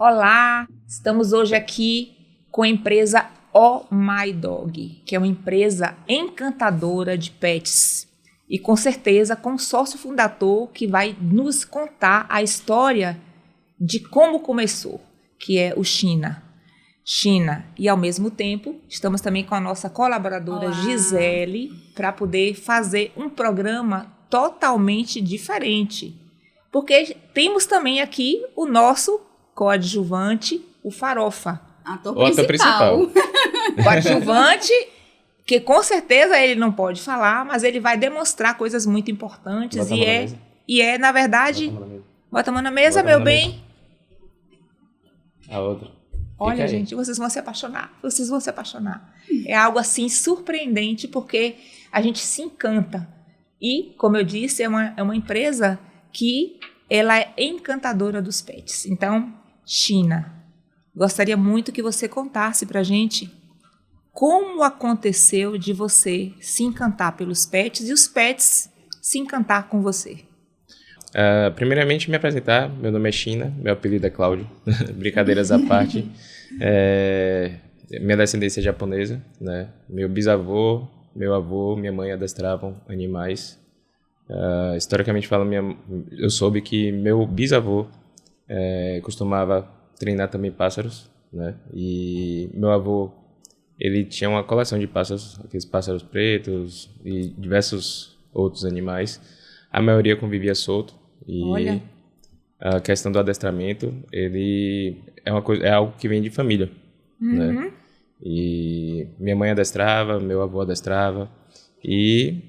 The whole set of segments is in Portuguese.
Olá, estamos hoje aqui com a empresa Oh My Dog, que é uma empresa encantadora de pets. E com certeza com um sócio fundador que vai nos contar a história de como começou, que é o China. E ao mesmo tempo estamos também com a nossa colaboradora Olá. Gisele para poder fazer um programa totalmente diferente. Porque temos também aqui o nosso coadjuvante, o Farofa. Ator O ator principal. Coadjuvante, que com certeza ele não pode falar, mas ele vai demonstrar coisas muito importantes. Bota a mão na mesa. Na verdade... Bota a mão na mesa. Bota a mão na mesa, Bota a meu mão na bem. A outra. Olha, Fica aí. gente, vocês vão se apaixonar. Vocês vão se apaixonar. É algo assim surpreendente, porque a gente se encanta. E, como eu disse, é uma empresa que ela é encantadora dos pets. Então, China, gostaria muito que você contasse pra gente como aconteceu de você se encantar pelos pets e os pets se encantar com você. Primeiramente, me apresentar. Meu nome é China, meu apelido é Cláudio. Brincadeiras à parte. Minha descendência é japonesa, né? Meu bisavô, meu avô, minha mãe adestravam animais. Historicamente falando, eu soube que meu bisavô costumava treinar também pássaros, né? E meu avô, ele tinha uma coleção de pássaros, aqueles pássaros pretos e diversos outros animais. A maioria convivia solto. E Olha. a questão do adestramento, ele é algo que vem de família, né? E minha mãe adestrava, meu avô adestrava, e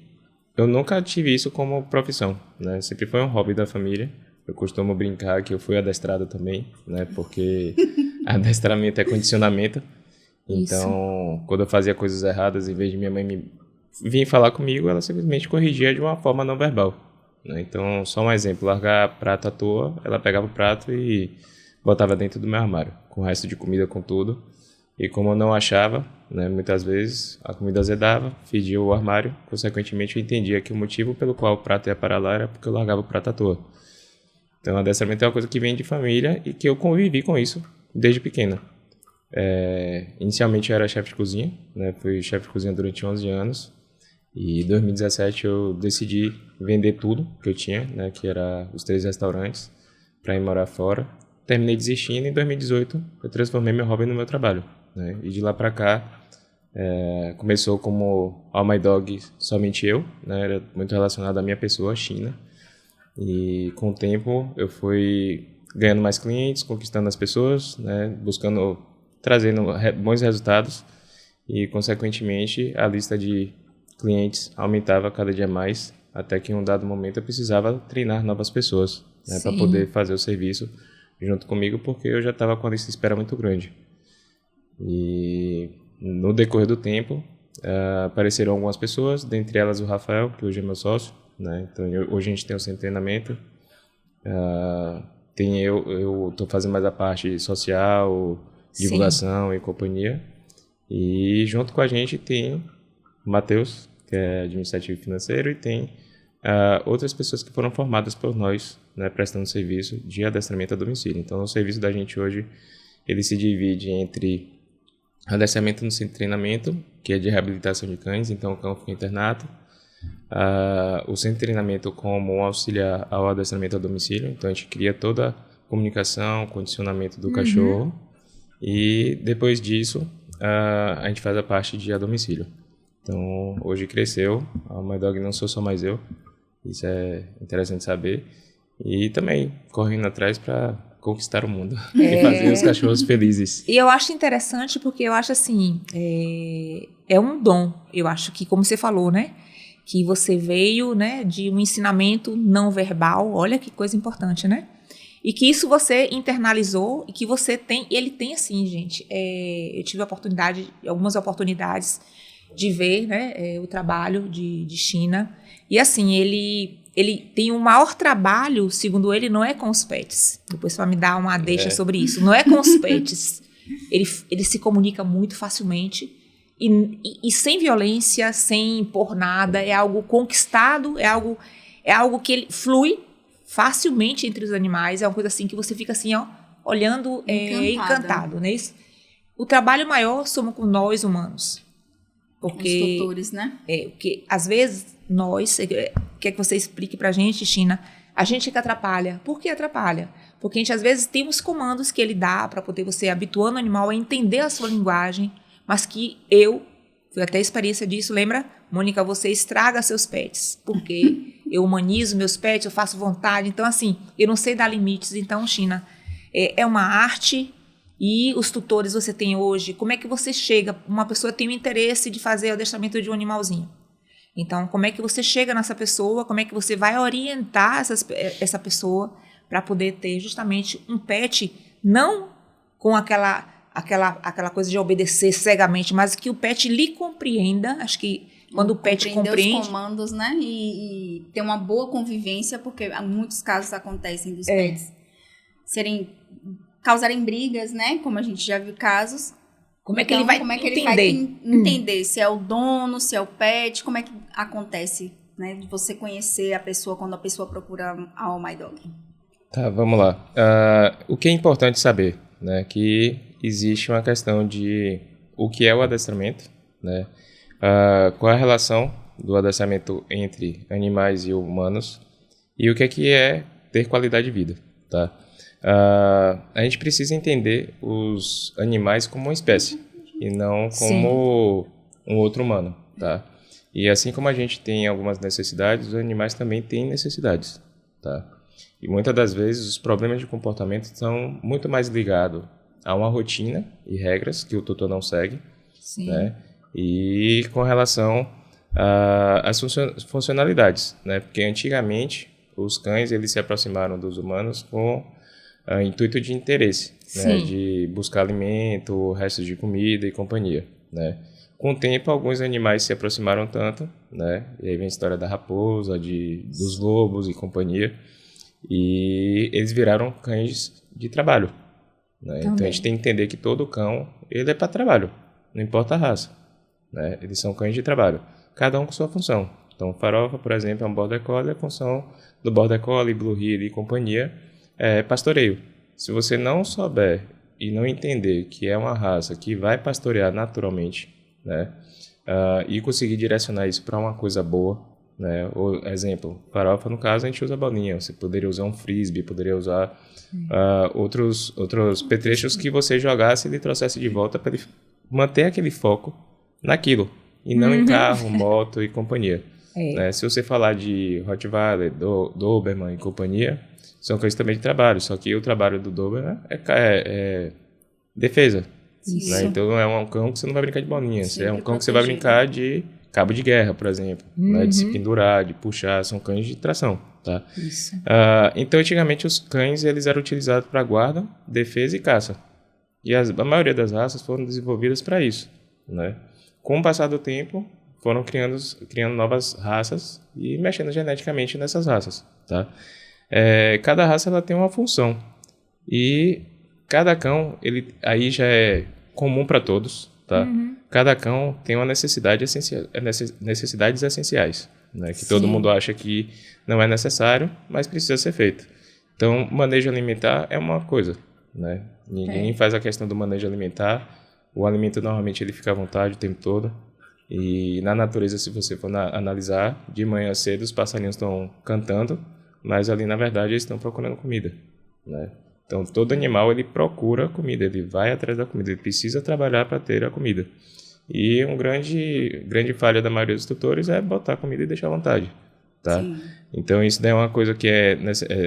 eu nunca tive isso como profissão, né? Sempre foi um hobby da família. Eu costumo brincar que eu fui adestrado também, né? Porque adestramento é condicionamento. Então, quando eu fazia coisas erradas, em vez de minha mãe vir falar comigo, ela simplesmente corrigia de uma forma não verbal. Então, só um exemplo, largar prato à toa, ela pegava o prato e botava dentro do meu armário, com o resto de comida, com tudo. E como eu não achava, né, muitas vezes a comida azedava, fedia o armário, consequentemente eu entendia que o motivo pelo qual o prato ia para lá era porque eu largava o prato à toa. Então, adestramento é uma coisa que vem de família e que eu convivi com isso desde pequena. Inicialmente eu era chefe de cozinha, né, fui chefe de cozinha durante 11 anos. E em 2017 eu decidi vender tudo que eu tinha, né, que era os 3 restaurantes, para ir morar fora. Terminei desistindo e em 2018 eu transformei meu hobby no meu trabalho, né? E de lá para cá começou como Oh My Dog, somente eu, né? Era muito relacionado à minha pessoa, a China. E com o tempo eu fui ganhando mais clientes, conquistando as pessoas, né? Trazendo bons resultados e consequentemente a lista de clientes aumentava cada dia mais, até que em um dado momento eu precisava treinar novas pessoas, né, para poder fazer o serviço junto comigo, porque eu já estava com a lista de espera muito grande. E no decorrer do tempo apareceram algumas pessoas, dentre elas o Rafael, que hoje é meu sócio, né? Então hoje a gente tem o centro de treinamento, eu estou fazendo mais a parte social, divulgação e companhia, e junto com a gente tem o Matheus, que é administrativo e financeiro, e tem outras pessoas que foram formadas por nós, né, prestando serviço de adestramento a domicílio. Então, o serviço da gente hoje, ele se divide entre adestramento no centro de treinamento, que é de reabilitação de cães, então o cão fica internado. O centro de treinamento como um auxiliar ao adestramento a domicílio, então a gente cria toda a comunicação, condicionamento do cachorro, e depois disso a gente faz a parte de a domicílio. Então, hoje cresceu, a Oh My Dog não sou só mais eu, isso é interessante saber, e também correndo atrás para conquistar o mundo e fazer os cachorros felizes. E eu acho interessante porque eu acho assim, é um dom, eu acho que, como você falou, né, que você veio, né, de um ensinamento não verbal, olha que coisa importante, né? E que isso você internalizou e que você tem, ele tem assim, gente, eu tive algumas oportunidades de ver, né, o trabalho de China. E assim, ele tem o maior trabalho, segundo ele, não é com os pets. Depois você vai me dar uma deixa sobre isso. Não é com os pets. Ele se comunica muito facilmente e sem violência, sem impor nada. É algo conquistado, é algo que ele flui facilmente entre os animais. É uma coisa assim que você fica assim, ó, olhando encantado, né? O trabalho maior somos com nós humanos. Porque, os tutores, né? Porque às vezes nós, quer que você explique pra gente, China, a gente que atrapalha. Por que atrapalha? Porque a gente às vezes tem uns comandos que ele dá para poder você habituando o animal a entender a sua linguagem, mas que fui até a experiência disso, lembra? Mônica, você estraga seus pets, porque eu humanizo meus pets, eu faço vontade, então assim, eu não sei dar limites. Então, China, é uma arte. E os tutores você tem hoje, como é que você chega? Uma pessoa tem o interesse de fazer o adestramento de um animalzinho. Então, como é que você chega nessa pessoa? Como é que você vai orientar essa pessoa para poder ter justamente um pet, não com aquela coisa de obedecer cegamente, mas que o pet lhe compreenda. Acho que quando o pet compreende os comandos, né? E ter uma boa convivência, porque muitos casos acontecem dos pets causarem brigas, né? Como a gente já viu casos. Como é que ele vai entender se é o dono, se é o pet, como é que acontece, né? De você conhecer a pessoa quando a pessoa procura a All My Dog. Tá, vamos lá. O que é importante saber, né? Que existe uma questão de o que é o adestramento, né? Qual é a relação do adestramento entre animais e humanos e o que é ter qualidade de vida, tá? A gente precisa entender os animais como uma espécie e não como um outro humano, tá? E assim como a gente tem algumas necessidades, os animais também têm necessidades, tá? E muitas das vezes os problemas de comportamento estão muito mais ligados a uma rotina e regras que o tutor não segue, né? E com relação às funcionalidades, né? Porque antigamente os cães eles se aproximaram dos humanos com intuito de interesse, né, de buscar alimento, restos de comida e companhia, né. Com o tempo, alguns animais se aproximaram tanto, né, e aí vem a história da raposa, dos lobos e companhia, e eles viraram cães de trabalho, né. Então a gente tem que entender que todo cão ele é para trabalho, não importa a raça, né, eles são cães de trabalho, cada um com sua função. Então, o Farofa, por exemplo, é um Border Collie, a função do Border Collie, Blue Heeler e companhia é pastoreio. Se você não souber e não entender que é uma raça que vai pastorear naturalmente, né, e conseguir direcionar isso para uma coisa boa, né, exemplo, Farofa, no caso, a gente usa bolinha, você poderia usar um frisbee, poderia usar outros petrechos que você jogasse e ele trouxesse de volta para ele manter aquele foco naquilo, e não em carro, moto e companhia. Né? Se você falar de Rottweiler, Doberman e companhia, são cães também de trabalho, só que o trabalho do Doberman é defesa. Né? Então não é um cão que você não vai brincar de bolinha, é um cão que você vai brincar de cabo de guerra, por exemplo, né? De se pendurar, de puxar, são cães de tração. Tá? Então antigamente os cães eles eram utilizados para guarda, defesa e caça. E a maioria das raças foram desenvolvidas para isso. Né? Com o passar do tempo, foram criando novas raças e mexendo geneticamente nessas raças. Tá? Cada raça ela tem uma função e cada cão aí já é comum para todos, tá? Cada cão tem uma necessidades essenciais, né? Que todo mundo acha que não é necessário, mas precisa ser feito. Então, manejo alimentar é uma coisa, né? Ninguém faz a questão do manejo alimentar. O alimento normalmente ele fica à vontade o tempo todo. E na natureza, se você for analisar, de manhã cedo os passarinhos estão cantando, mas ali, na verdade, eles estão procurando comida, né? Então, todo animal, ele procura comida, ele vai atrás da comida, ele precisa trabalhar para ter a comida. E uma grande falha da maioria dos tutores é botar comida e deixar à vontade, tá? Então, isso daí é uma coisa que é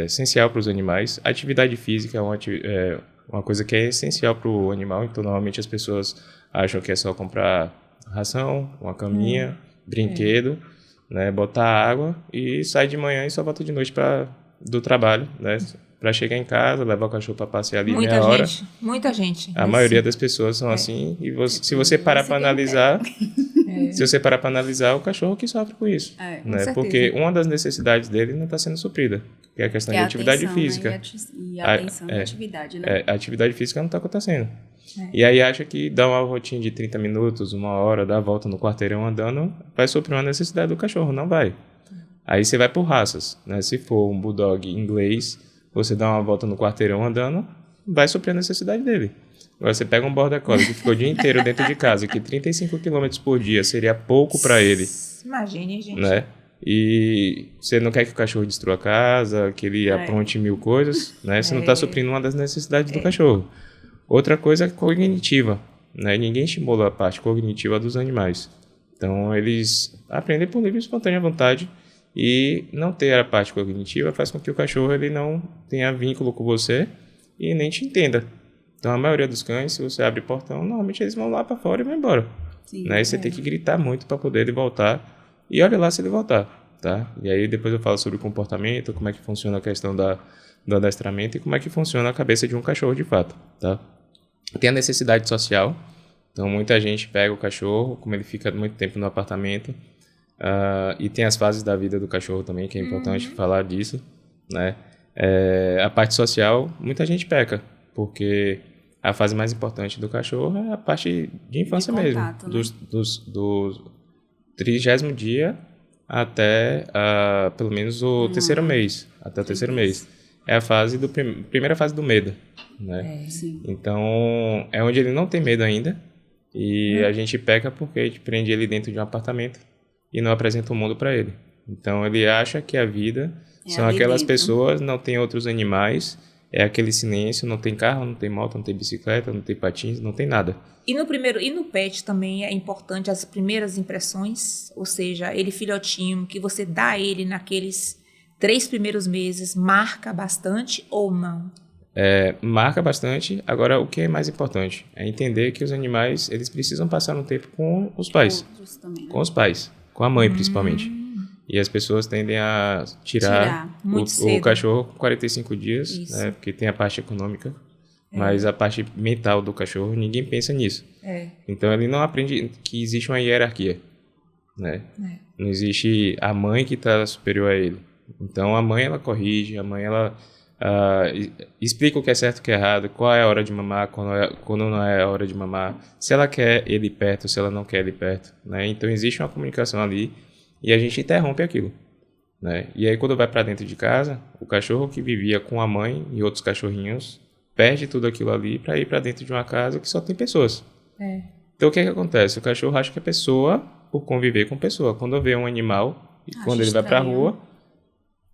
essencial para os animais. A atividade física é uma coisa que é essencial para o animal, então, normalmente, as pessoas acham que é só comprar ração, uma caminha, brinquedo, né, botar água e sai de manhã e só volta de noite do trabalho, né, para chegar em casa, levar o cachorro para passear ali meia hora. Muita gente. A maioria das pessoas são assim e se você parar para analisar, o cachorro que sofre com isso, né, porque uma das necessidades dele não está sendo suprida, que é a questão de atividade física. Né? E a atenção e a atividade, né? A atividade física não está acontecendo. E aí acha que dar uma rotina de 30 minutos, uma hora, dar a volta no quarteirão andando, vai suprir uma necessidade do cachorro. Não vai. Aí você vai por raças, né? Se for um bulldog inglês, você dá uma volta no quarteirão andando, vai suprir a necessidade dele. Agora, você pega um border collie que ficou o dia inteiro dentro de casa, que 35 km por dia seria pouco para ele. Imagine, gente. Né? E você não quer que o cachorro destrua a casa, que ele apronte mil coisas, né? Você não está suprindo uma das necessidades do cachorro. Outra coisa é cognitiva, né? Ninguém estimula a parte cognitiva dos animais. Então, eles aprendem por livre e espontânea vontade, e não ter a parte cognitiva faz com que o cachorro ele não tenha vínculo com você e nem te entenda. Então, a maioria dos cães, se você abre o portão, normalmente eles vão lá para fora e vão embora. Sim, né? E você tem que gritar muito para poder ele voltar. E olha lá se ele voltar, tá? E aí depois eu falo sobre o comportamento, como é que funciona a questão do adestramento e como é que funciona a cabeça de um cachorro de fato, tá? Tem a necessidade social. Então, muita gente pega o cachorro, como ele fica muito tempo no apartamento, e tem as fases da vida do cachorro também, que é importante falar disso, né? A parte social, muita gente peca, porque a fase mais importante do cachorro é a parte de infância de contato, mesmo, né? do 30º dia até pelo menos o terceiro mês, até o terceiro mês. É a fase primeira fase do medo, né? Então, é onde ele não tem medo ainda, e a gente peca porque a gente prende ele dentro de um apartamento e não apresenta o mundo para ele. Então, ele acha que a vida são aquelas pessoas, não tem outros animais, é aquele silêncio, não tem carro, não tem moto, não tem bicicleta, não tem patins, não tem nada. E no pet também é importante as primeiras impressões, ou seja, ele filhotinho, que você dá a ele naqueles 3 primeiros meses, marca bastante ou não? Marca bastante. Agora, o que é mais importante é entender que os animais, eles precisam passar um tempo com os pais. Também, né? Com os pais, com a mãe principalmente. E as pessoas tendem a tirar o cachorro com 45 dias, né? Porque tem a parte econômica, mas a parte mental do cachorro, ninguém pensa nisso. Então, ele não aprende que existe uma hierarquia, né? Não existe a mãe que está superior a ele. Então, a mãe, ela corrige, a mãe, ela explica o que é certo e o que é errado, qual é a hora de mamar, quando não é a hora de mamar, se ela quer ele perto, se ela não quer ele perto, né? Então, existe uma comunicação ali e a gente interrompe aquilo, né? E aí, quando vai para dentro de casa, o cachorro que vivia com a mãe e outros cachorrinhos perde tudo aquilo ali para ir para dentro de uma casa que só tem pessoas. Então, o que acontece? O cachorro acha que é pessoa por conviver com pessoa. Quando vê um animal e quando ele vai para a rua,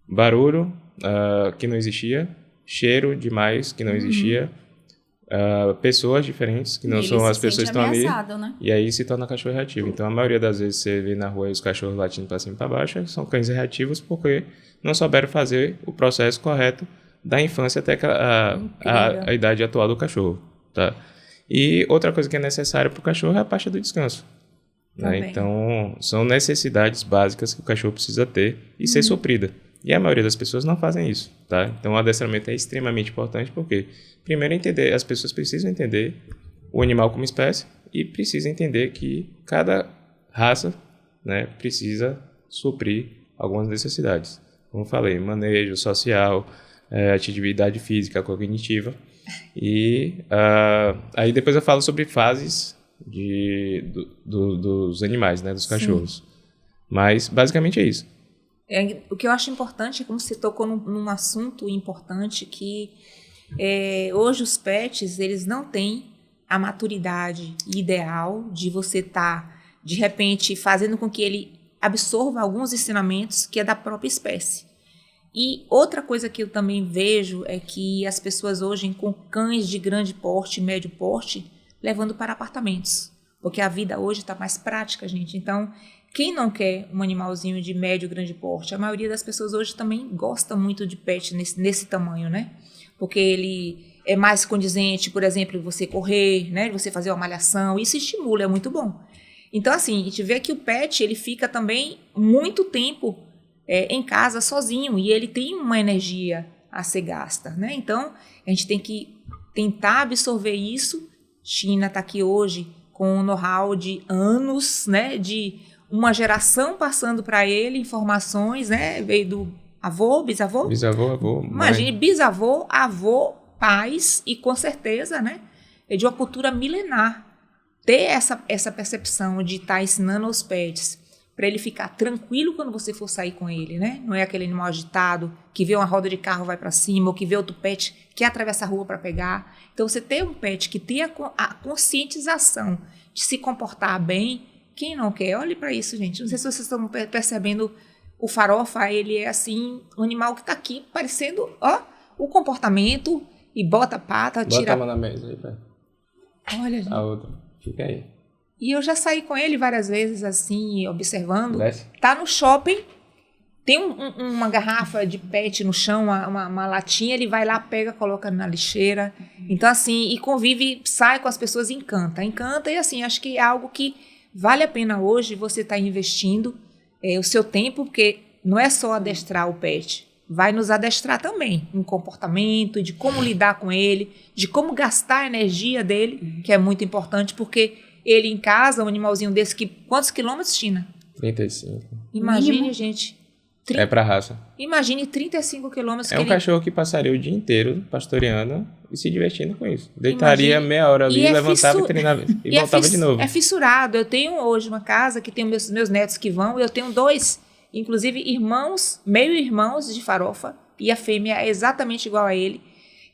barulho que não existia, cheiro demais que não existia, pessoas diferentes que não são as pessoas que estão ali, né? E aí se torna cachorro reativo. Então, a maioria das vezes você vê na rua os cachorros latindo para cima e para baixo, são cães reativos porque não souberam fazer o processo correto da infância até a idade atual do cachorro, tá? E outra coisa que é necessária para o cachorro é a parte do descanso, né? Então, são necessidades básicas que o cachorro precisa ter e ser suprida. E a maioria das pessoas não fazem isso, tá? Então, o adestramento é extremamente importante porque, primeiro, as pessoas precisam entender o animal como espécie e precisam entender que cada raça, né, precisa suprir algumas necessidades. Como eu falei, manejo social, atividade física, cognitiva. E aí depois eu falo sobre fases dos animais, né, dos cachorros. Mas, basicamente, é isso. O que eu acho importante é como você tocou num assunto importante que hoje os pets, eles não têm a maturidade ideal de você estar, de repente, fazendo com que ele absorva alguns ensinamentos que é da própria espécie. E outra coisa que eu também vejo é que as pessoas hoje com cães de grande porte, médio porte, levando para apartamentos. Porque a vida hoje está mais prática, gente. Então, quem não quer um animalzinho de médio, grande porte? A maioria das pessoas hoje também gosta muito de pet nesse tamanho, né? Porque ele é mais condizente, por exemplo, você correr, né? Você fazer uma malhação, isso estimula, é muito bom. Então, assim, a gente vê que o pet, ele fica também muito tempo em casa sozinho e ele tem uma energia a ser gasta, né? Então, a gente tem que tentar absorver isso. China está aqui hoje com um know-how de anos, né? De uma geração passando para ele informações, né? Veio do avô, bisavô? Bisavô, avô, mãe. Imagine, bisavô, avô, pais e com certeza, né? É de uma cultura milenar. Ter essa percepção de estar ensinando aos pets para ele ficar tranquilo quando você for sair com ele, né? Não é aquele animal agitado, que vê uma roda de carro vai para cima, ou que vê outro pet que atravessa a rua para pegar. Então, você ter um pet que tenha a conscientização de se comportar bem, quem não quer? Olhe para isso, gente. Não sei se vocês estão percebendo, o Farofa, ele é assim, um animal que está aqui, parecendo, o comportamento, e bota a pata, tira... Bota a mão na mesa aí, pai. Olha, gente. A outra. Fica aí. E eu já saí com ele várias vezes, assim, observando. Desce. Tá no shopping, tem uma garrafa de pet no chão, uma latinha, ele vai lá, pega, coloca na lixeira. Então, assim, e convive, sai com as pessoas, encanta. Encanta e, assim, acho que é algo que vale a pena hoje você estar investindo o seu tempo, porque não é só adestrar o pet. Vai nos adestrar também em comportamento, de como lidar com ele, de como gastar a energia dele, que é muito importante, porque ele em casa, um animalzinho desse, quantos quilômetros, Tina? 35. Imagine, Mínimo. gente. É pra raça. Imagine 35 quilômetros. É um cachorro que passaria o dia inteiro pastoreando e se divertindo com isso. Deitaria meia hora ali, levantava e treinava. E voltava de novo. É fissurado. Eu tenho hoje uma casa que tem meus netos que vão, e eu tenho 2, inclusive irmãos, meio-irmãos de Farofa, e a fêmea é exatamente igual a ele.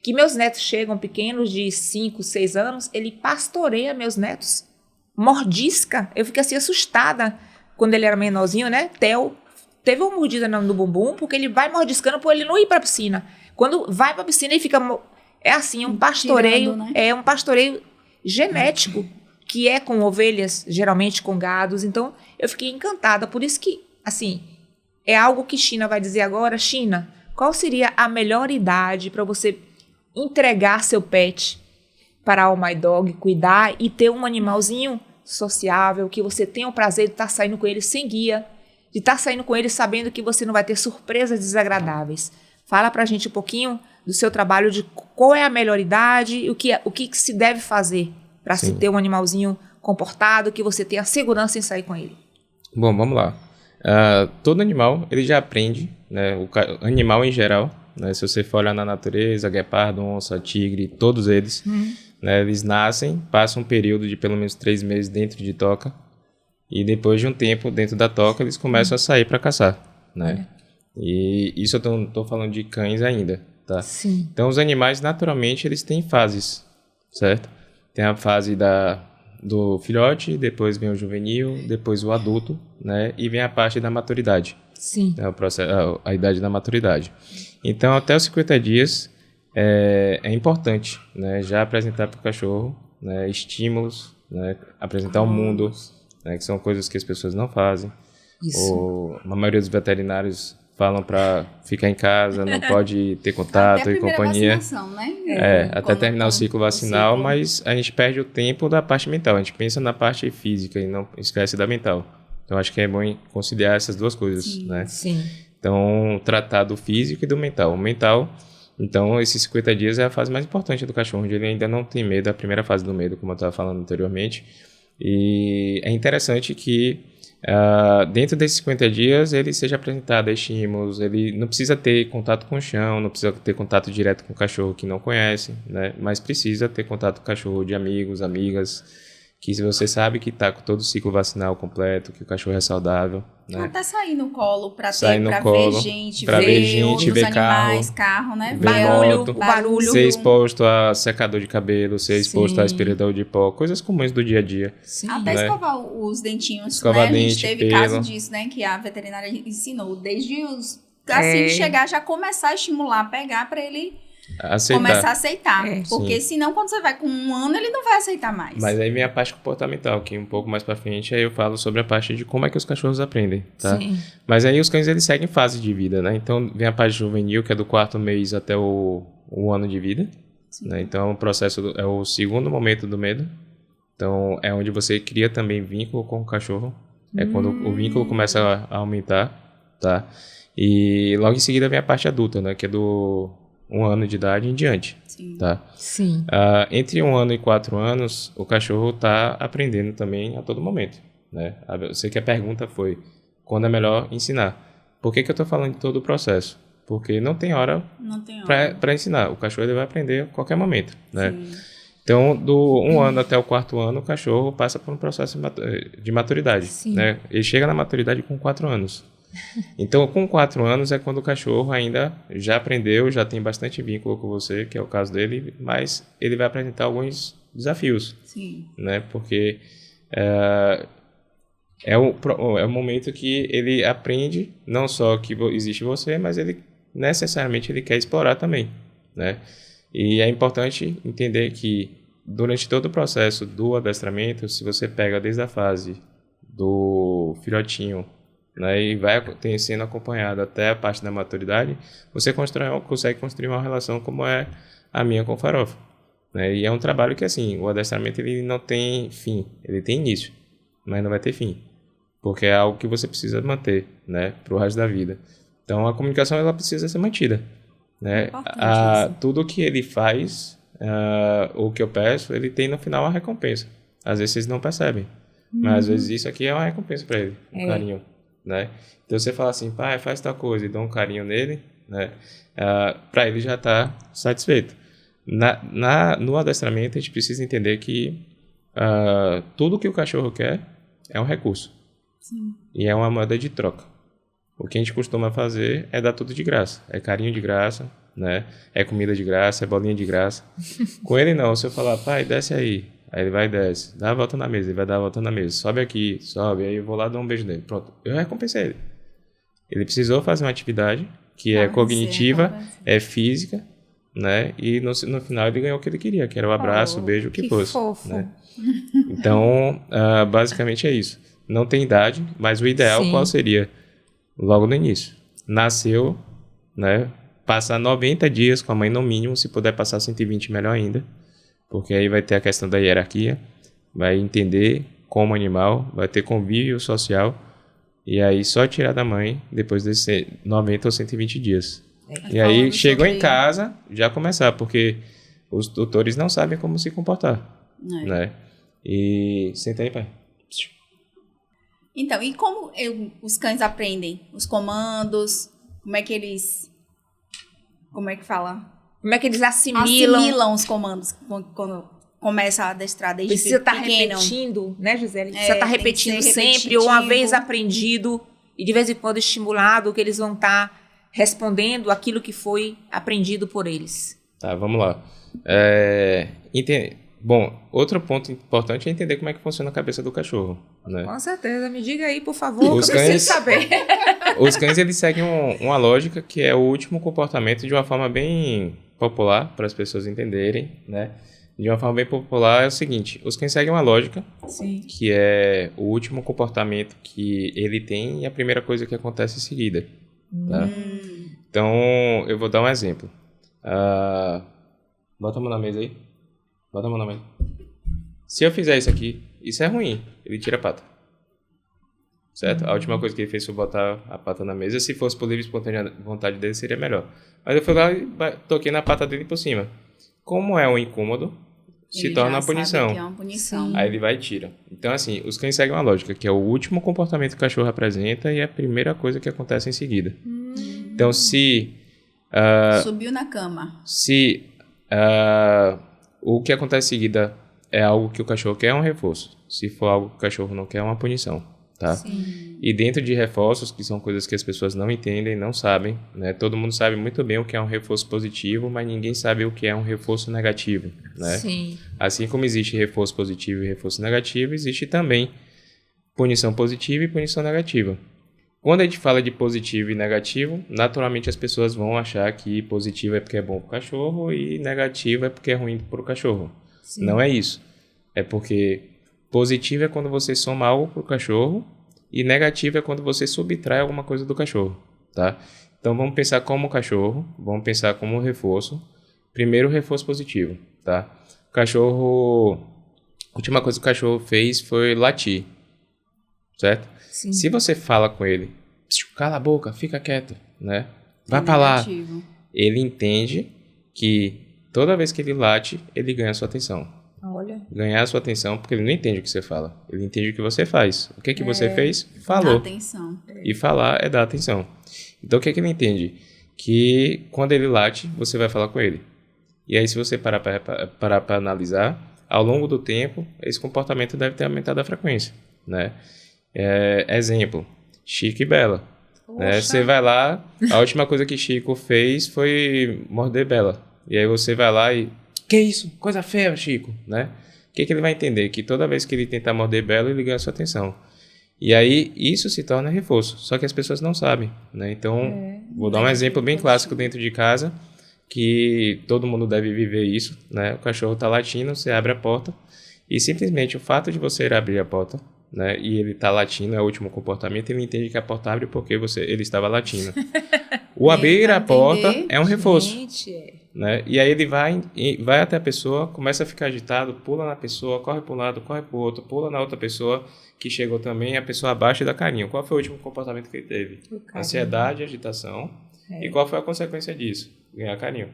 Que meus netos chegam pequenos, de 5, 6 anos, ele pastoreia meus netos. Mordisca. Eu fiquei assim assustada quando ele era menorzinho, né? Theo teve uma mordida no bumbum, porque ele vai mordiscando por ele não ir pra piscina. Quando vai pra piscina, ele fica... É assim, um pastoreio... Tirando, né? É um pastoreio genético, que é com ovelhas, geralmente com gados. Então, eu fiquei encantada. Por isso que, assim, é algo que China vai dizer agora. China, qual seria a melhor idade para você entregar seu pet para o My Dog, cuidar e ter um animalzinho sociável, que você tenha o prazer de estar saindo com ele sem guia, de estar saindo com ele sabendo que você não vai ter surpresas desagradáveis. Fala pra gente um pouquinho do seu trabalho, de qual é a melhor idade e o que se deve fazer para se ter um animalzinho comportado, que você tenha segurança em sair com ele. Bom, vamos lá. Todo animal, ele já aprende, né? O animal em geral, né? Se você for olhar na natureza, guepardo, onça, tigre, todos eles, né? Eles nascem, passam um período de pelo menos 3 meses dentro de toca, e depois de um tempo dentro da toca, eles começam a sair para caçar, né? E isso eu não estou falando de cães ainda, tá? Sim. Então, os animais, naturalmente, eles têm fases, certo? Tem a fase do filhote, depois vem o juvenil, depois o adulto, né? E vem a parte da maturidade. Sim. É o processo, a idade da maturidade. Então, até os 50 dias é importante, né? Já apresentar para o cachorro, né? Estímulos, né? Apresentar o mundo, né? Que são coisas que as pessoas não fazem. Isso. A maioria dos veterinários falam para ficar em casa, não pode ter contato até a e companhia. Vacinação, né? Até terminar o ciclo vacinal, mas a gente perde o tempo da parte mental. A gente pensa na parte física e não esquece da mental. Então, acho que é bom conciliar essas duas coisas, né? Sim. Então, tratar do físico e do mental. O mental, então, esses 50 dias é a fase mais importante do cachorro, onde ele ainda não tem medo, a primeira fase do medo, como eu estava falando anteriormente. E é interessante que dentro desses 50 dias ele seja apresentado a estímulos, ele não precisa ter contato com o chão, não precisa ter contato direto com o cachorro que não conhece, né? Mas precisa ter contato com o cachorro de amigos, amigas, que se você sabe que está com todo o ciclo vacinal completo, que o cachorro é saudável, né? Até sair no colo para colo, ver gente, pra ver gente, outros ver animais, carro, né? ver moto, O barulho. ser exposto a secador de cabelo, ser exposto Sim. a aspirador de pó, coisas comuns do dia a dia. Sim. Até né? escovar os dentinhos, Escovar né? A gente dente, teve pelo. caso disso, né? Que a veterinária ensinou. Desde assim chegar, já começar a estimular, pegar para ele Aceitar. começar a aceitar. Porque Sim. senão, quando você vai com 1 ano, ele não vai aceitar mais. Mas aí vem a parte comportamental, que um pouco mais pra frente aí eu falo sobre a parte de como é que os cachorros aprendem, tá? Sim. Mas aí os cães, eles seguem fase de vida, né? Então vem a parte juvenil, que é do 4º mês até o 1 ano de vida, né? Então o processo é o segundo momento do medo. Então é onde você cria também vínculo com o cachorro. É quando o vínculo começa a aumentar, tá? E logo em seguida vem a parte adulta, né? Que é do 1 ano de idade em diante, tá? Sim. Entre 1 ano e 4 anos, o cachorro está aprendendo também a todo momento, né? Eu sei que a pergunta foi, quando é melhor ensinar? Por que eu estou falando de todo o processo? Porque não tem hora para ensinar. O cachorro ele vai aprender a qualquer momento, né? Então, do 1 ano até o 4º ano, o cachorro passa por um processo de maturidade. Sim. Né? Ele chega na maturidade com 4 anos. Então, com 4 anos é quando o cachorro ainda já aprendeu, já tem bastante vínculo com você, que é o caso dele, mas ele vai apresentar alguns desafios. Sim. Né? Porque é o momento que ele aprende não só que existe você, mas ele necessariamente ele quer explorar também. Né? E é importante entender que durante todo o processo do adestramento, se você pega desde a fase do filhotinho, né, e vai sendo acompanhado até a parte da maturidade, você consegue construir uma relação como é a minha com o Farofa. Né? E é um trabalho que, assim, o adestramento ele não tem fim, ele tem início, mas não vai ter fim, porque é algo que você precisa manter, né, para o resto da vida. Então, a comunicação ela precisa ser mantida. Né? Tudo que ele faz, o que eu peço, ele tem no final uma recompensa. Às vezes vocês não percebem, mas às vezes isso aqui é uma recompensa para ele, um carinho. Né? Então você fala assim, pai, faz tal coisa e dá um carinho nele, né? Para ele já estar satisfeito. No adestramento a gente precisa entender que tudo que o cachorro quer é um recurso. Sim. E é uma moeda de troca. O que a gente costuma fazer é dar tudo de graça. É carinho de graça, né? É comida de graça, é bolinha de graça. Com ele não, se eu falar, pai, desce aí. Aí ele vai e desce. Dá a volta na mesa, ele vai dar a volta na mesa. Sobe aqui, sobe. Aí eu vou lá dar um beijo nele. Pronto, eu recompensei ele. Ele precisou fazer uma atividade que é cognitiva, é física, né? E no final ele ganhou o que ele queria, que era o abraço, o beijo, o que fosse. Fofo. Né? Então, basicamente é isso. Não tem idade, mas o ideal qual seria? Logo no início. Nasceu, né? Passar 90 dias com a mãe no mínimo, se puder passar 120, melhor ainda. Porque aí vai ter a questão da hierarquia, vai entender como animal, vai ter convívio social, e aí só tirar da mãe depois desses 90 ou 120 dias. E aí chegou em casa, já começar, porque os tutores não sabem como se comportar. Né? E senta aí, pai. Então, e como os cães aprendem? Os comandos? Como é que eles assimilam os comandos quando começa a adestrar desde pequeno? Precisa estar repetindo, né, Gisele? Precisa estar repetindo sempre, ou uma vez aprendido, e de vez em quando estimulado, que eles vão estar respondendo aquilo que foi aprendido por eles. Tá, vamos lá. Bom, outro ponto importante é entender como é que funciona a cabeça do cachorro. Né? Com certeza, me diga aí, por favor, que eu preciso saber. Os cães, eles seguem uma lógica que é o último comportamento de uma forma bem popular, para as pessoas entenderem, né? De uma forma bem popular é o seguinte, os cães seguem uma lógica, que é o último comportamento que ele tem e a primeira coisa que acontece em seguida. Tá? Então, eu vou dar um exemplo. Bota a mão na mesa aí. Bota a mão na mesa. Se eu fizer isso aqui, isso é ruim. Ele tira a pata. Certo? A última coisa que ele fez foi botar a pata na mesa. Se fosse por livre e espontânea vontade dele, seria melhor. Mas eu fui lá e toquei na pata dele por cima. Como é um incômodo, se torna uma punição. É uma punição. Aí ele vai e tira. Então, assim, os cães seguem uma lógica, que é o último comportamento que o cachorro apresenta e é a primeira coisa que acontece em seguida. Então, se... subiu na cama. Se... o que acontece em seguida é algo que o cachorro quer, é um reforço. Se for algo que o cachorro não quer, é uma punição, tá? Sim. E dentro de reforços, que são coisas que as pessoas não entendem, não sabem, né? Todo mundo sabe muito bem o que é um reforço positivo, mas ninguém sabe o que é um reforço negativo, né? Sim. Assim como existe reforço positivo e reforço negativo, existe também punição positiva e punição negativa. Quando a gente fala de positivo e negativo, naturalmente as pessoas vão achar que positivo é porque é bom para o cachorro e negativo é porque é ruim para o cachorro. Sim. Não é isso. É porque positivo é quando você soma algo para o cachorro e negativo é quando você subtrai alguma coisa do cachorro. Tá? Então vamos pensar como cachorro, vamos pensar como um reforço. Primeiro, reforço positivo. Tá? O cachorro... A última coisa que o cachorro fez foi latir. Certo? Sim. Se você fala com ele, cala a boca, fica quieto, né? Vai pra lá. Ele entende que toda vez que ele late, ele ganha a sua atenção. Olha. Ganhar a sua atenção porque ele não entende o que você fala. Ele entende o que você faz. O que que você fez? Falou. Dá atenção. E falar é dar atenção. Então o que que ele entende? Que quando ele late, você vai falar com ele. E aí, se você parar para analisar, ao longo do tempo, esse comportamento deve ter aumentado a frequência, né? Exemplo, Chico e Bela. Né? Você vai lá, a última coisa que Chico fez foi morder Bela. E aí você vai lá e... Que isso? Coisa feia, Chico, né? O que ele vai entender? Que toda vez que ele tentar morder Bela, ele ganha sua atenção. E aí, isso se torna reforço. Só que as pessoas não sabem, né? Então, vou dar um exemplo bem clássico dentro de casa, que todo mundo deve viver isso, né? O cachorro tá latindo, você abre a porta, e simplesmente o fato de você ir abrir a porta, né? E ele tá latindo, é o último comportamento, ele entende que a porta abre porque ele estava latindo. O abrir a porta é um reforço. Gente, Né? E aí ele vai até a pessoa, começa a ficar agitado, pula na pessoa, corre para um lado, corre para o outro, pula na outra pessoa que chegou também, a pessoa abaixa e dá carinho. Qual foi o último comportamento que ele teve? Ansiedade, agitação. E qual foi a consequência disso? Ganhar carinho.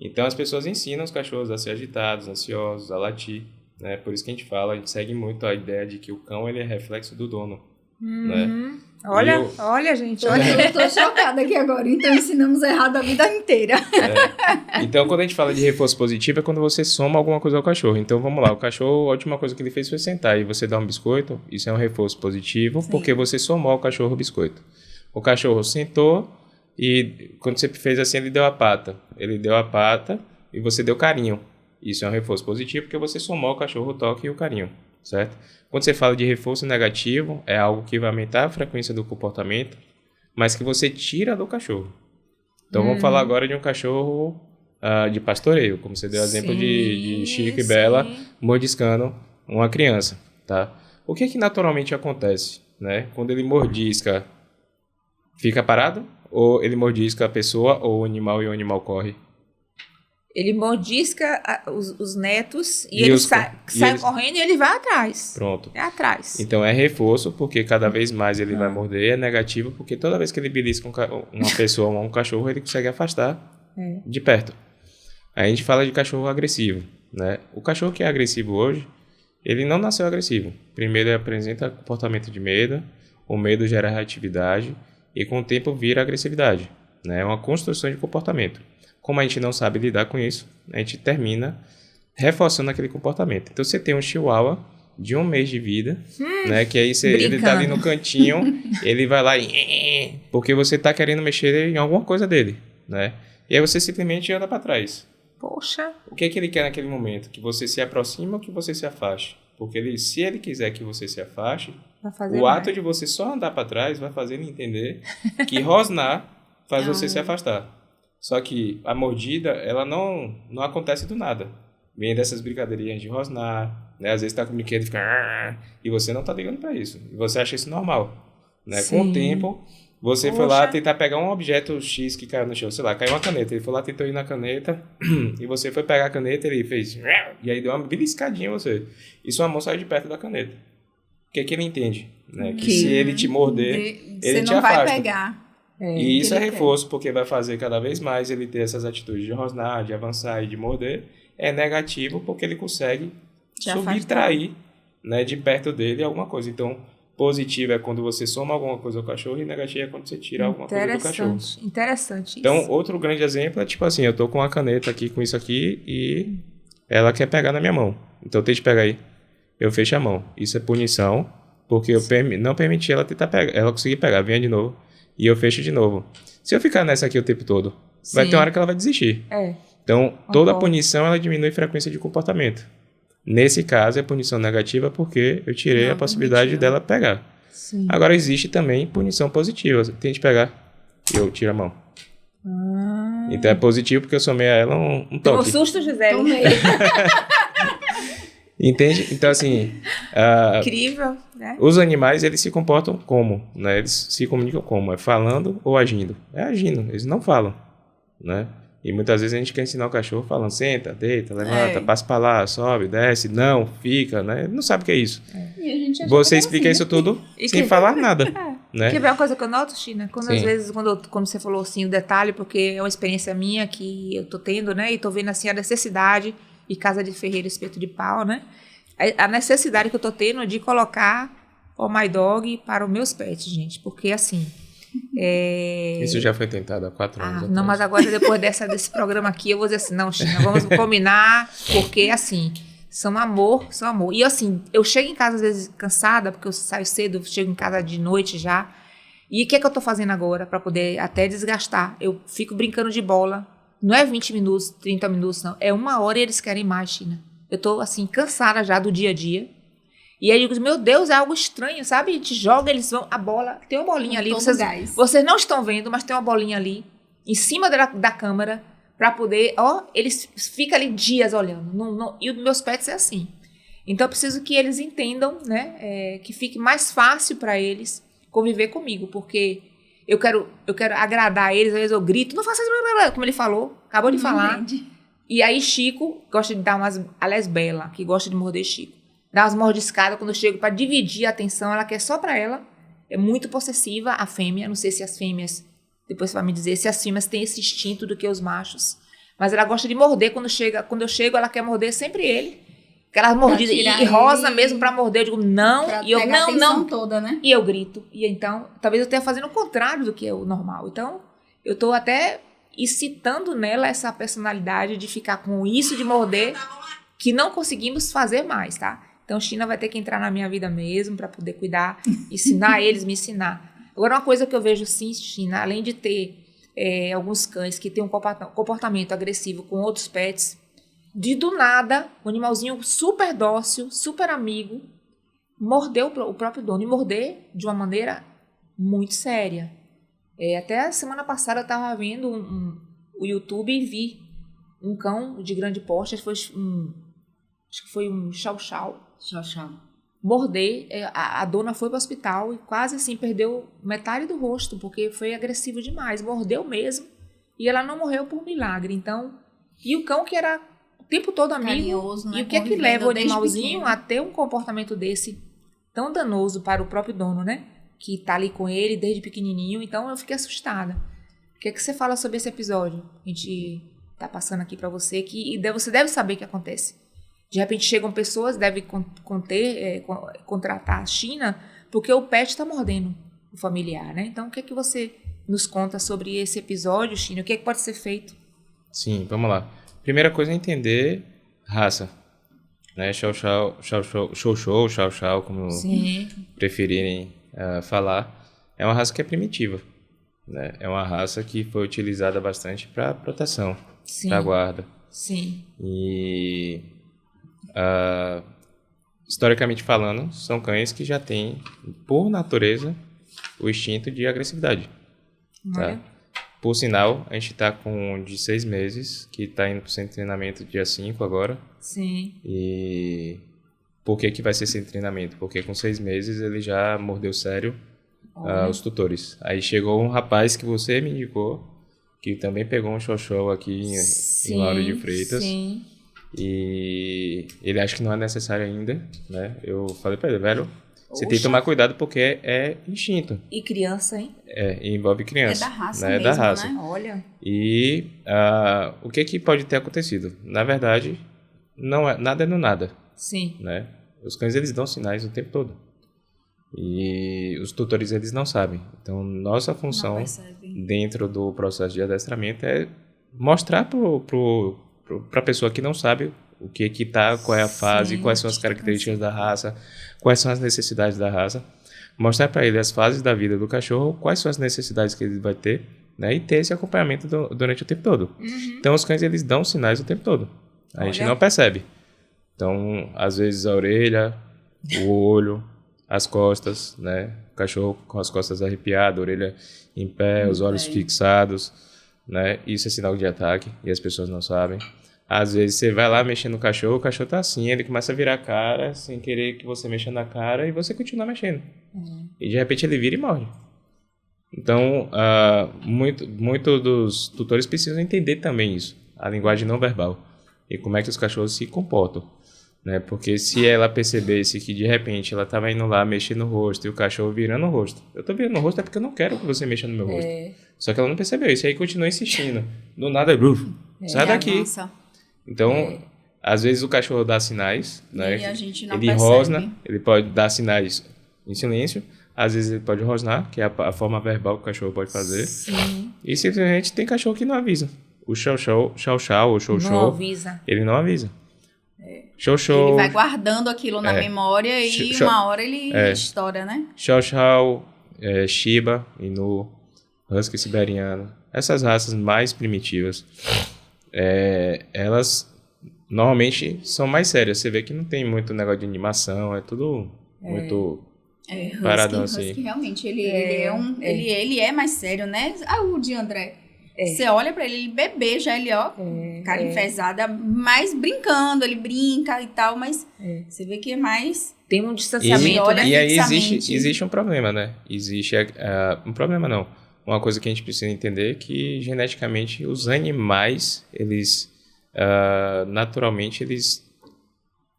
Então as pessoas ensinam os cachorros a ser agitados, ansiosos, a latir. Né? Por isso que a gente segue muito a ideia de que o cão ele é reflexo do dono. Né? Olha, gente. Eu tô chocada aqui agora. Então ensinamos errado a vida inteira. Então, quando a gente fala de reforço positivo, é quando você soma alguma coisa ao cachorro. Então, vamos lá. O cachorro, a última coisa que ele fez foi sentar e você dá um biscoito. Isso é um reforço positivo, porque você somou ao cachorro o biscoito. O cachorro sentou e quando você fez assim, ele deu a pata. Ele deu a pata e você deu carinho. Isso é um reforço positivo, porque você somou ao cachorro o toque e o carinho. Certo? Quando você fala de reforço negativo, é algo que vai aumentar a frequência do comportamento, mas que você tira do cachorro. Então, vamos falar agora de um cachorro de pastoreio, como você deu o exemplo de Chico e Bela mordiscando uma criança. Tá? O que naturalmente acontece? Né? Quando ele mordisca, fica parado? Ou ele mordisca a pessoa ou o animal e o animal corre? Ele mordisca os netos e ele sai correndo e ele vai atrás. Pronto. É atrás. Então é reforço, porque cada vez mais ele vai morder. É negativo, porque toda vez que ele belisca uma pessoa ou um cachorro, ele consegue afastar de perto. Aí a gente fala de cachorro agressivo. Né? O cachorro que é agressivo hoje, ele não nasceu agressivo. Primeiro ele apresenta comportamento de medo, o medo gera reatividade e com o tempo vira agressividade. Né? É uma construção de comportamento. Como a gente não sabe lidar com isso, a gente termina reforçando aquele comportamento. Então, você tem um chihuahua de 1 mês de vida, né? Que aí ele tá ali no cantinho, ele vai lá e... Porque você tá querendo mexer em alguma coisa dele, né? E aí você simplesmente anda para trás. Poxa. O que é que ele quer naquele momento? Que você se aproxime ou que você se afaste? Porque se ele quiser que você se afaste, o ato de você só andar para trás vai fazer ele entender que rosnar faz você se afastar. Só que a mordida, ela não acontece do nada. Vem dessas brincadeirinhas de rosnar, né? Às vezes tá com o brinquedo e fica... E você não tá ligando para isso. E você acha isso normal. Né? Com o tempo, você foi lá tentar pegar um objeto X que caiu no chão. Sei lá, caiu uma caneta. Ele foi lá, tentou ir na caneta. E você foi pegar a caneta, ele fez... E aí deu uma beliscadinha em você. E sua mão saiu de perto da caneta. O que é que ele entende? Né? Que se ele te morder, ele te afasta. Você não vai pegar. E isso é reforço, porque vai fazer cada vez mais ele ter essas atitudes de rosnar, de avançar e de morder. É negativo porque ele consegue subtrair, né, de perto dele alguma coisa. Então, positivo é quando você soma alguma coisa ao cachorro e negativo é quando você tira alguma coisa do cachorro. Interessante. Então, outro grande exemplo é tipo assim, eu tô com uma caneta aqui com isso aqui e ela quer pegar na minha mão. Então, tente pegar aí. Eu fecho a mão. Isso é punição, porque eu não permiti ela tentar pegar. Ela conseguir pegar, venha de novo. E eu fecho de novo. Se eu ficar nessa aqui o tempo todo, vai ter uma hora que ela vai desistir. Então, toda punição, ela diminui a frequência de comportamento. Nesse caso, é punição negativa porque eu tirei a possibilidade dela pegar. Sim. Agora, existe também punição positiva. Tente pegar e eu tiro a mão. Então, é positivo porque eu somei a ela um toque. Tomou susto, Gisele? Tomei. Entende? Então, assim... Incrível, né? Os animais, eles se comportam como? Né? Eles se comunicam como? É falando ou agindo? É agindo, eles não falam, né? E muitas vezes a gente quer ensinar o cachorro falando, senta, deita, levanta, passa pra lá, sobe, desce, não, fica, né? Ele não sabe o que é isso. E a gente você explica isso tudo sem falar nada. Né? Quer ver uma coisa que eu noto, China? Quando às vezes, quando você falou assim, o detalhe, porque é uma experiência minha que eu tô tendo, né? E tô vendo assim a necessidade... E casa de ferreiro, espeto de pau, né? A necessidade que eu tô tendo de colocar o My Dog para os meus pets, gente. Porque, assim, Isso já foi tentado há 4 anos atrás. Não, mas agora depois desse programa aqui, eu vou dizer assim, não, China, vamos combinar, porque assim, são amor. E assim, eu chego em casa às vezes cansada, porque eu saio cedo, eu chego em casa de noite já. E o que é que eu tô fazendo agora para poder até desgastar? Eu fico brincando de bola. Não é 20 minutos, 30 minutos, não. É 1 hora e eles querem mais, China. Eu tô assim, cansada já do dia a dia. E aí eu digo, meu Deus, é algo estranho, sabe? A gente joga, eles vão, a bola, tem uma bolinha ali. Vocês não estão vendo, mas tem uma bolinha ali, em cima da câmera, pra poder, eles ficam ali dias olhando. E os meus pets é assim. Então eu preciso que eles entendam, né? Que fique mais fácil pra eles conviver comigo, porque eu quero agradar eles, às vezes eu grito, não faça isso, como ele falou, acabou de falar. Entendi. E aí Chico gosta de dar umas, aliás, Bela, que gosta de morder Chico. Dá umas mordiscadas quando eu chego para dividir a atenção, ela quer só para ela. É muito possessiva a fêmea, não sei se as fêmeas, depois você vai me dizer, se as fêmeas têm esse instinto do que os machos. Mas ela gosta de morder quando eu chego, ela quer morder sempre ele. Aquelas mordidas, e rosa mesmo para morder, eu digo não, pra e eu pegar a atenção não, toda, né? e eu grito. E então, talvez eu esteja fazendo o contrário do que é o normal. Então, eu estou até excitando nela essa personalidade de ficar com isso de morder, que não conseguimos fazer mais, tá? Então, China vai ter que entrar na minha vida mesmo para poder cuidar, ensinar eles, me ensinar. Agora, uma coisa que eu vejo sim, China, além de ter alguns cães que têm um comportamento agressivo com outros pets, do nada, um animalzinho super dócil, super amigo, mordeu o próprio dono, e morder de uma maneira muito séria. Até a semana passada eu estava vendo o YouTube e vi um cão de grande porte, acho que foi um chow-chow, morder. A dona foi para o hospital e quase assim perdeu metade do rosto, porque foi agressivo demais, mordeu mesmo, e ela não morreu por milagre. Então, e o cão que era o tempo todo amigo, carinhoso, né? E o que é que leva o animalzinho a ter um comportamento desse tão danoso para o próprio dono, né? Que tá ali com ele desde pequenininho. Então eu fiquei assustada. O que é que você fala sobre esse episódio? A gente tá passando aqui para você, você deve saber o que acontece. De repente chegam pessoas, deve contratar a China, porque o pet está mordendo o familiar, né? Então, o que é que você nos conta sobre esse episódio, China? O que é que pode ser feito? Sim, vamos lá. Primeira coisa é entender raça, né? Chow-chow, como preferirem falar. É uma raça que é primitiva, né? É uma raça que foi utilizada bastante para proteção, para guarda. Sim. E historicamente falando, são cães que já têm, por natureza, o instinto de agressividade. Tá? Por sinal, a gente está com um de 6 meses, que está indo para o centro de treinamento dia 5 agora. Sim. E por que vai ser sem treinamento? Porque com 6 meses ele já mordeu sério os tutores. Aí chegou um rapaz que você me indicou, que também pegou um chow-chow aqui em Lauro de Freitas. Sim. E ele acha que não é necessário ainda, né? Eu falei pra ele, velho, você tem que tomar cuidado porque é instinto. E criança, hein? Envolve criança. É da raça né? mesmo, É da raça. né? Olha. E o que pode ter acontecido? Na verdade, nada é no nada. Sim. Né? Os cães, eles dão sinais o tempo todo. E os tutores, eles não sabem. Então, nossa função dentro do processo de adestramento é mostrar para a pessoa que não sabe o que tá, qual é a fase, quais são as características da raça, quais são as necessidades da raça, mostrar para ele as fases da vida do cachorro, quais são as necessidades que ele vai ter, né, e ter esse acompanhamento durante o tempo todo. Então os cães, eles dão sinais o tempo todo, a gente não percebe. Então, às vezes a orelha, o olho, as costas, né, o cachorro com as costas arrepiadas, a orelha em pé, os olhos fixados, né? Isso é sinal de ataque e as pessoas não sabem. Às vezes você vai lá mexendo no cachorro, o cachorro tá assim, ele começa a virar a cara sem querer que você mexa na cara e você continua mexendo. E de repente ele vira e morre. Então, muito dos tutores precisam entender também isso, a linguagem não verbal e como é que os cachorros se comportam. Né? Porque se ela percebesse que de repente ela estava indo lá mexer no rosto e o cachorro virando o rosto, eu tô virando o rosto é porque eu não quero que você mexa no meu rosto. Só que ela não percebeu isso, aí continua insistindo. Do nada, sai daqui. Nossa. Então, às vezes o cachorro dá sinais, né? E a gente não ele percebe. rosna, ele pode dar sinais em silêncio, Às vezes ele pode rosnar, que é a forma verbal que o cachorro pode fazer. Sim. E simplesmente tem cachorro que não avisa. O chau-chau, ou chou-chou, Não avisa. ele não avisa. Chou-chou, Ele vai guardando aquilo na memória e uma hora ele estoura, né? chau-chau, Shiba, Inu, Husky siberiano. Essas raças mais primitivas, elas normalmente são mais sérias. Você vê que não tem muito negócio de animação, é tudo muito paradão assim. Husky realmente, ele é mais sério, né? O de André. Você olha pra ele bebê, já ele, cara enfesada, mais brincando, ele brinca e tal, mas você vê que é mais... Tem um distanciamento, né? E aí existe um problema, né? Existe um problema não. Uma coisa que a gente precisa entender é que geneticamente os animais, eles naturalmente eles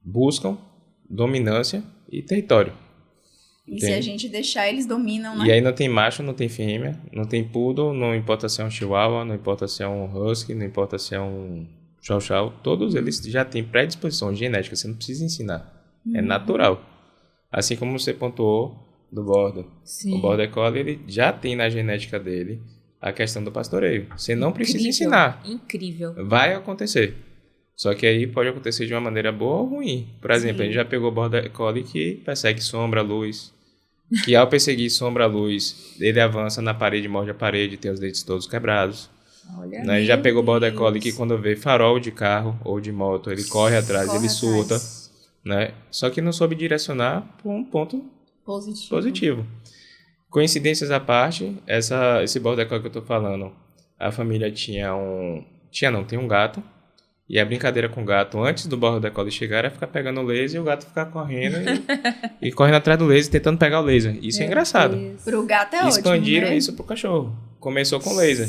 buscam dominância e território. E se a gente deixar, eles dominam, né? E aí não tem macho, não tem fêmea, não tem poodle, não importa se é um chihuahua, não importa se é um husky, não importa se é um chow-chow. Todos eles já têm predisposição genética, você não precisa ensinar. É natural. Assim como você pontuou do Border. Sim. O Border Collie, ele já tem na genética dele a questão do pastoreio. Você não precisa ensinar. Incrível. Vai acontecer. Só que aí pode acontecer de uma maneira boa ou ruim. Por exemplo, a gente já pegou o Border Collie que persegue sombra, luz. Que ao perseguir sombra, luz, ele avança na parede, morde a parede, tem os dentes todos quebrados. Olha, Né? Já pegou o Border Collie que quando vê farol de carro ou de moto, ele corre atrás, ele surta. Né? Só que não soube direcionar para um ponto positivo. Coincidências à parte, esse Border Collie que eu tô falando, a família tem um gato, e a brincadeira com o gato antes do Border Collie chegar era ficar pegando o laser e o gato ficar correndo e correndo atrás do laser, tentando pegar o laser. Isso é engraçado. Pro gato é ótimo, expandiram né? isso pro cachorro. Começou com laser.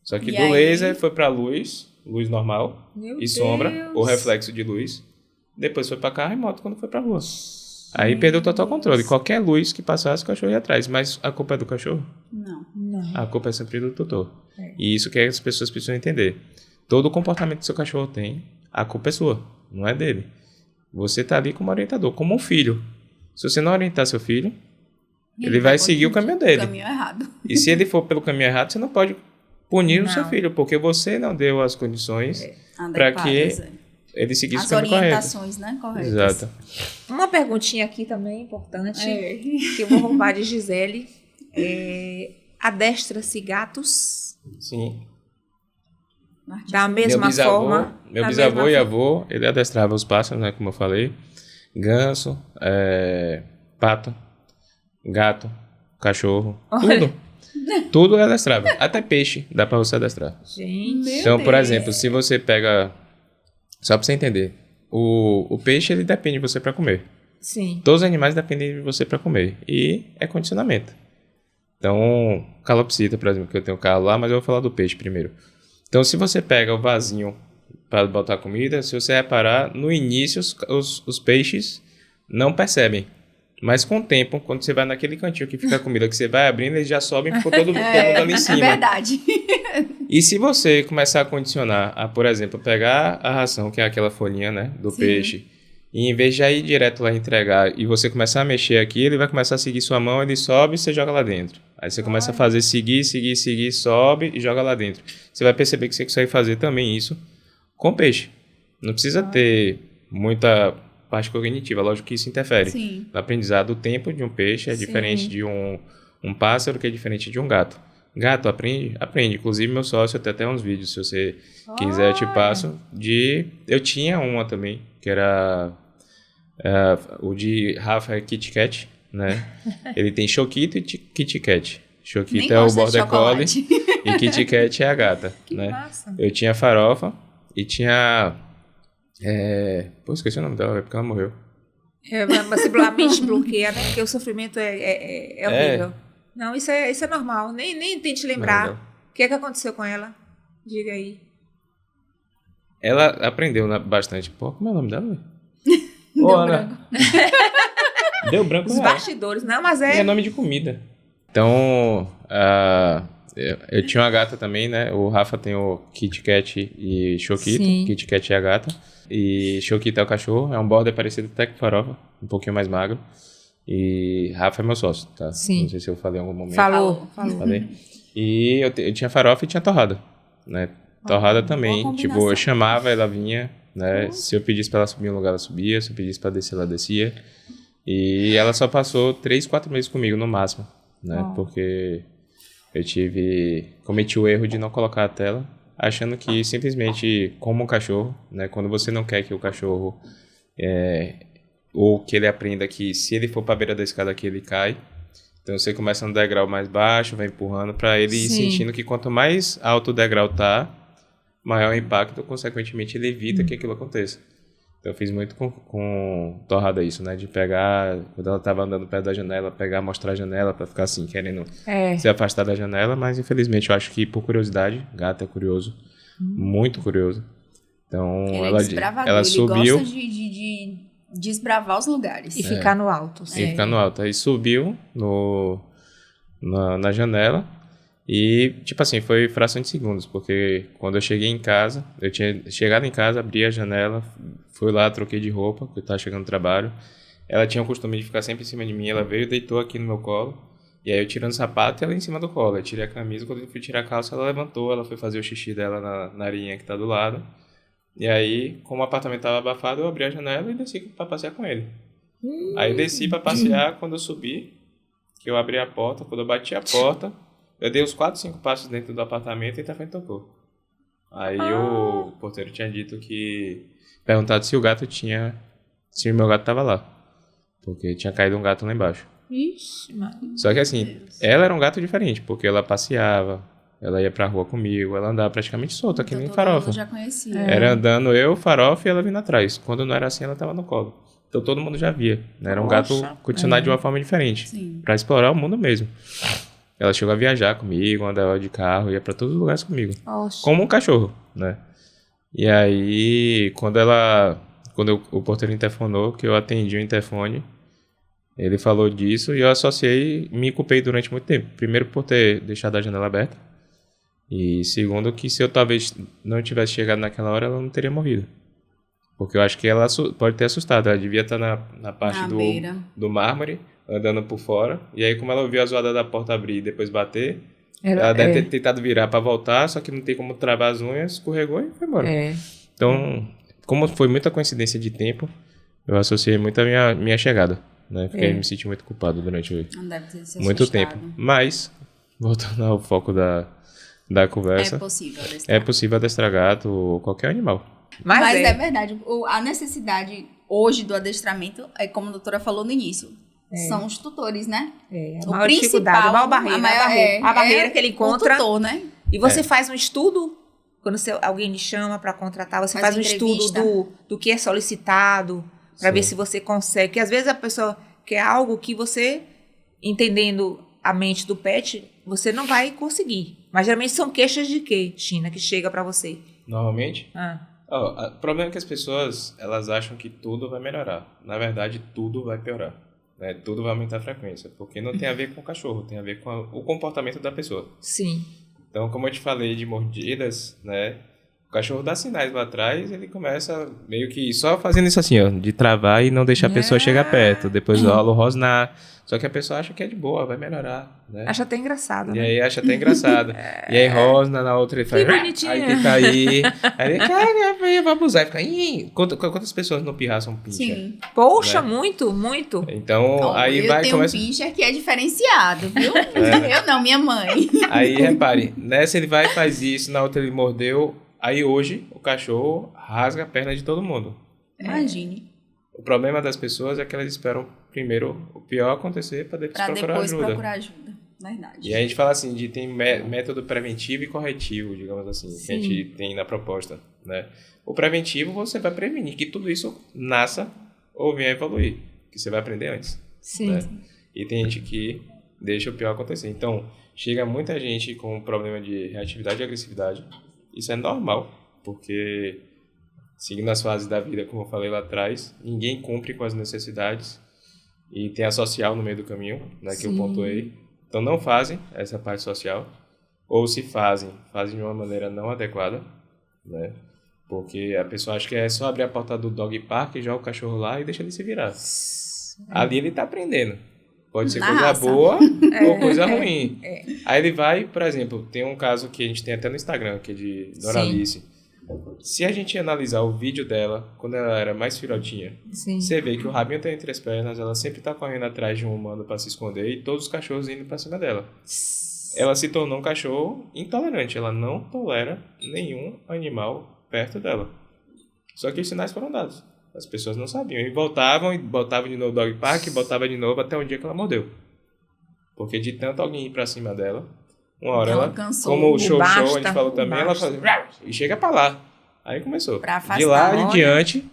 Só que do laser foi pra luz normal sombra, ou reflexo de luz. Depois foi pra carro e moto quando foi pra rua. Aí perdeu total controle. Qualquer luz que passasse, o cachorro ia atrás. Mas a culpa é do cachorro? Não. A culpa é sempre do tutor. E isso que as pessoas precisam entender. Todo o comportamento que seu cachorro tem, a culpa é sua, não é dele. Você tá ali como orientador, como um filho. Se você não orientar seu filho, ele vai seguir o caminho dele. O caminho errado. E se ele for pelo caminho errado, você não pode punir o seu filho, porque você não deu as condições para que ele seguisse o caminho correto. As orientações, né? Corretas. Exato. Uma perguntinha aqui também importante, que eu vou roubar de Gisele. Adestra-se gatos? Sim. Da mesma forma? Meu bisavô e avô, ele adestrava os pássaros, né? Como eu falei. Ganso, pato, gato, cachorro, tudo. Tudo é adestrável. Até peixe dá pra você adestrar. Gente. Então, por exemplo, se você pega... Só pra você entender. O peixe, ele depende de você pra comer. Sim. Todos os animais dependem de você pra comer. E é condicionamento. Então, calopsita, por exemplo, que eu tenho um carro lá, mas eu vou falar do peixe primeiro. Então, se você pega o vasinho para botar comida, se você reparar, no início os peixes não percebem. Mas com o tempo, quando você vai naquele cantinho que fica a comida, que você vai abrindo, eles já sobem e ficou todo mundo ali em cima. É verdade. E se você começar a condicionar, por exemplo, pegar a ração, que é aquela folhinha, né, do peixe, e em vez de ir direto lá entregar e você começar a mexer aqui, ele vai começar a seguir sua mão, ele sobe e você joga lá dentro. Aí você começa a fazer seguir, sobe e joga lá dentro. Você vai perceber que você consegue fazer também isso com peixe. Não precisa ter muita parte cognitiva, lógico que isso interfere. No aprendizado, o tempo de um peixe é diferente de um pássaro, que é diferente de um gato. Gato aprende? Aprende. Inclusive, meu sócio tem até uns vídeos, se você quiser, eu te passo. Eu tinha uma também, que era o de Rafa é Kit Kat, né? Ele tem Choquito e Kit Kat. Choquito é o Border Collie e Kit Kat é a gata. Que né? massa. Eu tinha Farofa e tinha... esqueci o nome dela, porque ela morreu. Mas a mente bloqueia, né? Porque o sofrimento é horrível. Não, isso é normal. Nem tente lembrar. Não. O que aconteceu com ela? Diga aí. Ela aprendeu bastante. Pô, como é o nome dela? Deu branco. Deu branco. Os bastidores. Não, mas É nome de comida. Então, eu tinha uma gata também, né? O Rafa tem o Kit Kat e Choquito. Sim. Kit Kat é a gata. E Choquito é o cachorro. É um border parecido até com Farofa. Um pouquinho mais magro. E Rafa é meu sócio, tá? Sim. Não sei se eu falei em algum momento. Falou. Falei. E eu tinha farofa e tinha torrada, né? Torrada também, tipo, eu chamava, ela vinha, né? Se eu pedisse pra ela subir em um lugar, ela subia. Se eu pedisse pra descer, ela descia. E ela só passou 3, 4 meses comigo, no máximo, né? Porque eu cometi o erro de não colocar a tela, achando que simplesmente, como um cachorro, né? Quando você não quer que o cachorro, ou que ele aprenda que se ele for pra beira da escada aqui, ele cai. Então você começa no degrau mais baixo, vai empurrando pra ele ir sentindo que quanto mais alto o degrau tá, maior o impacto, consequentemente ele evita que aquilo aconteça. Então eu fiz muito com torrada isso, né? De pegar, quando ela tava andando perto da janela, mostrar a janela pra ficar assim, querendo se afastar da janela, mas infelizmente eu acho que por curiosidade, gato é curioso, muito curioso. Então ela subiu. Ele gosta de desbravar os lugares. E ficar no alto. E ficar no alto. Aí subiu na janela e, tipo assim, foi fração de segundos, porque quando eu cheguei em casa, eu tinha chegado em casa, abri a janela, fui lá, troquei de roupa, porque eu tava chegando no trabalho. Ela tinha o costume de ficar sempre em cima de mim, ela veio e deitou aqui no meu colo, e aí eu tirando o sapato e ela em cima do colo. Eu tirei a camisa, quando eu fui tirar a calça, ela levantou, ela foi fazer o xixi dela na arinha que tá do lado. E aí, como o apartamento estava abafado, eu abri a janela e desci para passear com ele. Aí desci para passear, quando eu subi, que eu abri a porta, quando eu bati a porta, eu dei uns 4, 5 passos dentro do apartamento e também tocou. Aí o porteiro tinha dito perguntado se o meu gato estava lá. Porque tinha caído um gato lá embaixo. Ixi, mano. Só que assim, ela era um gato diferente, porque ela passeava, ela ia pra rua comigo, ela andava praticamente solta, que nem farofa. Eu já conhecia. Era andando eu, farofa e ela vindo atrás. Quando não era assim, ela tava no colo. Então todo mundo já via, né? Era um gato condicionado de uma forma diferente. Sim. Pra explorar o mundo mesmo. Ela chegou a viajar comigo, andava de carro, ia pra todos os lugares comigo. Oxa. Como um cachorro, né? E aí, quando o porteiro interfonou, que eu atendi o interfone, ele falou disso e eu associei, me culpei durante muito tempo. Primeiro por ter deixado a janela aberta. E segundo, que se eu talvez não tivesse chegado naquela hora, ela não teria morrido. Porque eu acho que ela pode ter assustado. Ela devia estar na parte do mármore, andando por fora. E aí, como ela ouviu a zoada da porta abrir e depois bater, ela deve ter tentado virar para voltar, só que não tem como travar as unhas, escorregou e foi embora. Então, como foi muita coincidência de tempo, eu associei muito a minha chegada. Né? Fiquei me senti muito culpado durante muito tempo. Mas, voltando ao foco da conversa. É possível adestrar gato ou qualquer animal. Mas é verdade. A necessidade hoje do adestramento, é como a doutora falou no início, são os tutores, né? A maior dificuldade, a maior barreira. A barreira que ele encontra. O tutor, né? E você faz um estudo, quando alguém lhe chama para contratar, você faz um estudo do que é solicitado, para ver se você consegue. Porque às vezes a pessoa quer algo que você, entendendo a mente do pet, você não vai conseguir. Mas geralmente são queixas de quê, China, que chega para você? Normalmente? O problema é que as pessoas, elas acham que tudo vai melhorar. Na verdade, tudo vai piorar. Né? Tudo vai aumentar a frequência. Porque não tem a ver com o cachorro, tem a ver com o comportamento da pessoa. Sim. Então, como eu te falei de mordidas, né? O cachorro dá sinais lá atrás, ele começa meio que só fazendo isso assim, ó, de travar e não deixar a pessoa chegar perto. Depois rosnar. Só que a pessoa acha que é de boa, vai melhorar, né? Acha até engraçado, E né? aí acha até engraçado. E aí rosna na outra, ele faz... Que bonitinho. Aí tenta aí. Aí ele, cara, vai abusar. E fica... Quantas pessoas não pirraçam pincher? Sim. Poxa, né? muito. Então, aí vai... Eu tenho um pincher que é diferenciado, viu? Eu não, minha mãe. Aí, repare, nessa ele vai e faz isso, na outra ele mordeu. Aí hoje, o cachorro rasga a perna de todo mundo. Imagine. O problema das pessoas é que elas esperam primeiro o pior acontecer para depois procurar ajuda. Verdade. E a gente fala assim, tem método preventivo e corretivo, digamos assim, que a gente tem na proposta, né? O preventivo, você vai prevenir que tudo isso nasça ou venha a evoluir, que você vai aprender antes. Sim. Né? E tem gente que deixa o pior acontecer. Então, chega muita gente com problema de reatividade e agressividade. Isso é normal, porque... seguindo as fases da vida, como eu falei lá atrás, ninguém cumpre com as necessidades e tem a social no meio do caminho, né, que eu pontuei. Então não fazem essa parte social, ou se fazem de uma maneira não adequada, né, porque a pessoa acha que é só abrir a porta do dog park, joga o cachorro lá e deixa ele se virar. Ali ele tá aprendendo. Pode ser Na coisa raça. boa ou coisa ruim. Aí ele vai, por exemplo, tem um caso que a gente tem até no Instagram, que é de Doralice. Se a gente analisar o vídeo dela, quando ela era mais filhotinha, você vê que o rabinho tá entre as pernas, ela sempre tá correndo atrás de um humano para se esconder e todos os cachorros indo para cima dela. Ela se tornou um cachorro intolerante, ela não tolera nenhum animal perto dela. Só que os sinais foram dados. As pessoas não sabiam. E botavam de novo dog park, botava de novo até o dia que ela mordeu. Porque de tanto alguém ir pra cima dela, uma hora ela cansou. como o show, a gente falou também, ela fazia e chega pra lá. Aí começou. Pra afastar, de lá em diante,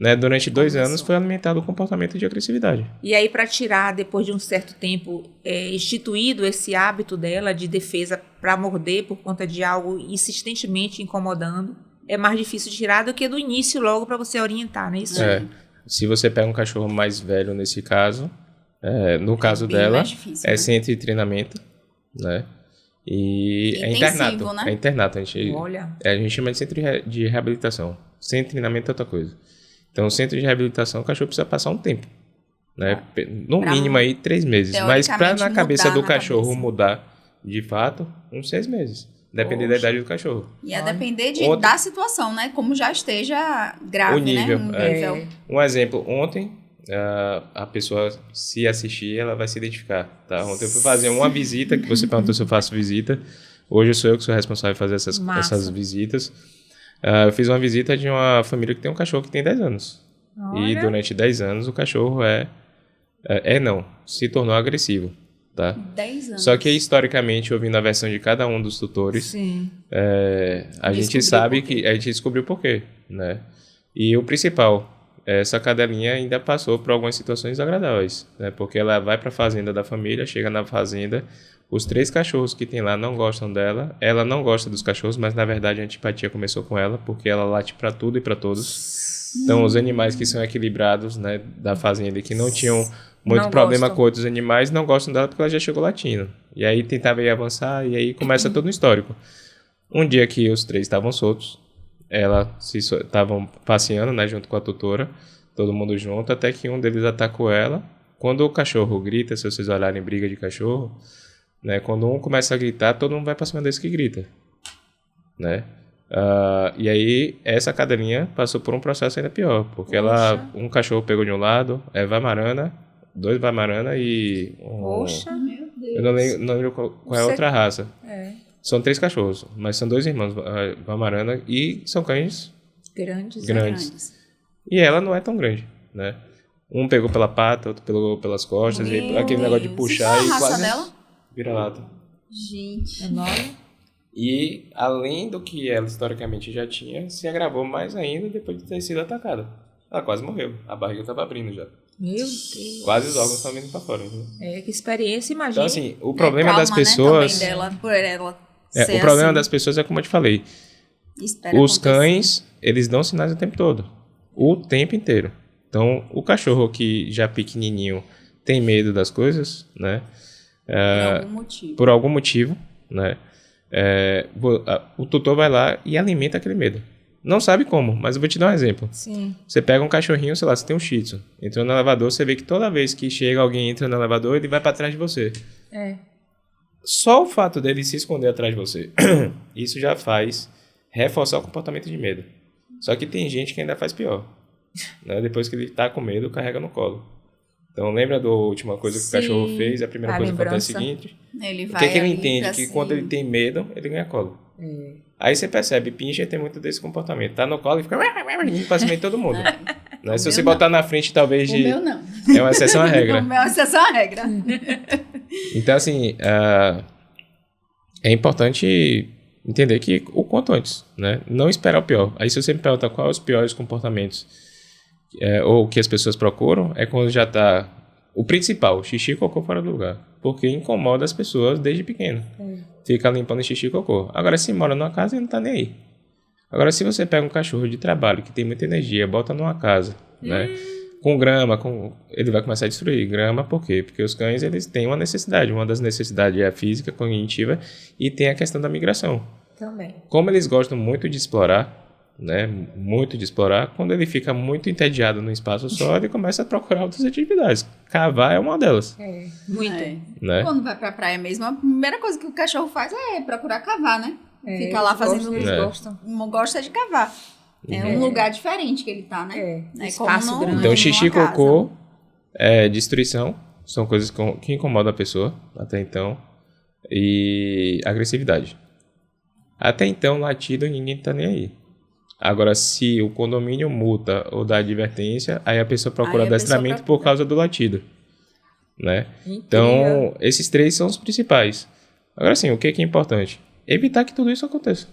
né, durante 2 anos, foi alimentado o comportamento de agressividade. E aí, para tirar, depois de um certo tempo, instituído esse hábito dela de defesa para morder por conta de algo insistentemente incomodando, é mais difícil de tirar do que do início logo para você orientar, não é isso? Se você pega um cachorro mais velho nesse caso, no caso dela, difícil, é centro de treinamento, né? E é internato. Né? É internato. A gente chama de centro de reabilitação. Centro de treinamento é outra coisa. Então, o centro de reabilitação, o cachorro precisa passar um tempo. Né? No mínimo aí 3 meses. Mas para na cabeça do cachorro mudar de fato, uns 6 meses. Depender da idade do cachorro. E a depender da situação, né? Como já esteja grave, o nível, né? Um exemplo, ontem, a pessoa, se assistir, ela vai se identificar. Tá? Ontem eu fui fazer uma visita, que você perguntou se eu faço visita. Hoje sou eu que sou responsável por fazer essas visitas. Eu fiz uma visita de uma família que tem um cachorro que tem 10 anos. Olha. E durante 10 anos o cachorro se tornou agressivo. Tá? 10 anos. Só que historicamente, ouvindo a versão de cada um dos tutores, a gente sabe que a gente descobriu por quê, né? E o principal, essa cadelinha ainda passou por algumas situações desagradáveis, né? Porque ela vai para a fazenda da família, chega na fazenda, os 3 cachorros que tem lá não gostam dela, ela não gosta dos cachorros, mas na verdade a antipatia começou com ela, porque ela late para tudo e para todos. Então os animais que são equilibrados, né, da fazenda e que não tinham muito problema com outros animais, não gostam dela porque ela já chegou latindo. E aí tentava ir avançar, e aí começa todo um histórico. Um dia que os 3 estavam soltos, estavam passeando, né, junto com a tutora, todo mundo junto, até que um deles atacou ela. Quando o cachorro grita, se vocês olharem briga de cachorro, né, quando um começa a gritar, todo mundo vai pra cima desse que grita. Né? E aí, essa cadelinha passou por um processo ainda pior, porque um cachorro pegou de um lado, Vamarana, 2 Vamarana e... Poxa, meu Deus. Eu não lembro qual é a outra raça. São 3 cachorros, mas são 2 irmãos, Vamarana, e são cães grandes. E ela não é tão grande, né? Um pegou pela pata, outro pegou pelas costas, e aquele negócio de puxar e quase... dela? Vira-lata. Gente. Enorme. E, além do que ela historicamente já tinha, se agravou mais ainda depois de ter sido atacada. Ela quase morreu. A barriga estava abrindo já. Meu Deus. Quase os órgãos estavam indo para fora. Né? Que experiência, imagina. Então, assim, o problema das pessoas... Né, dela, por ela o problema das pessoas é como eu te falei. Os cães, eles dão sinais o tempo todo. O tempo inteiro. Então, o cachorro que já pequenininho tem medo das coisas, né? Por algum motivo, né? O tutor vai lá e alimenta aquele medo. Não sabe como, mas eu vou te dar um exemplo. Sim. Você pega um cachorrinho, sei lá, você tem um shih tzu. Entrou no elevador, você vê que toda vez que chega alguém entra no elevador, ele vai para trás de você. Só o fato dele se esconder atrás de você, isso já faz reforçar o comportamento de medo. Só que tem gente que ainda faz pior. Né? Depois que ele tá com medo, carrega no colo. Então, lembra da última coisa que o cachorro fez? A primeira coisa que acontece é a seguinte. O que ele entende? Que quando ele tem medo, ele ganha colo. Aí você percebe, pincher tem muito desse comportamento. Tá no colo e fica indo pra cima de todo mundo. Né? Se você botar na frente, talvez de... O meu não. É uma exceção à regra. O meu é uma exceção à regra. Então, assim, é importante entender que o quanto antes, né? Não esperar o pior. Aí se você me pergunta quais os piores comportamentos ou que as pessoas procuram, é quando já tá o principal, xixi e cocô fora do lugar. Porque incomoda as pessoas desde pequeno. Fica limpando xixi e cocô. Agora, se mora numa casa, ele não tá nem aí. Agora, se você pega um cachorro de trabalho que tem muita energia, bota numa casa, né? Com grama, ele vai começar a destruir grama. Por quê? Porque os cães, eles têm uma necessidade. Uma das necessidades é a física, cognitiva, e tem a questão da migração. Também. Como eles gostam muito de explorar, né, muito de explorar. Quando ele fica muito entediado no espaço só, ele começa a procurar outras atividades. Cavar é uma delas. Muito. Né? Quando vai pra praia mesmo, a primeira coisa que o cachorro faz é procurar cavar, né? Fica lá fazendo... Eles gostam. Gosta de cavar. É um lugar diferente que ele tá, né? Espaço grande. Então, xixi e cocô, destruição, são coisas que incomodam a pessoa, até então, e agressividade. Até então, latido, ninguém tá nem aí. Agora, se o condomínio multa ou dá advertência, aí a pessoa procura adestramento por causa do latido, né? Então, esses 3 são os principais. Agora, sim, o que é importante? Evitar que tudo isso aconteça.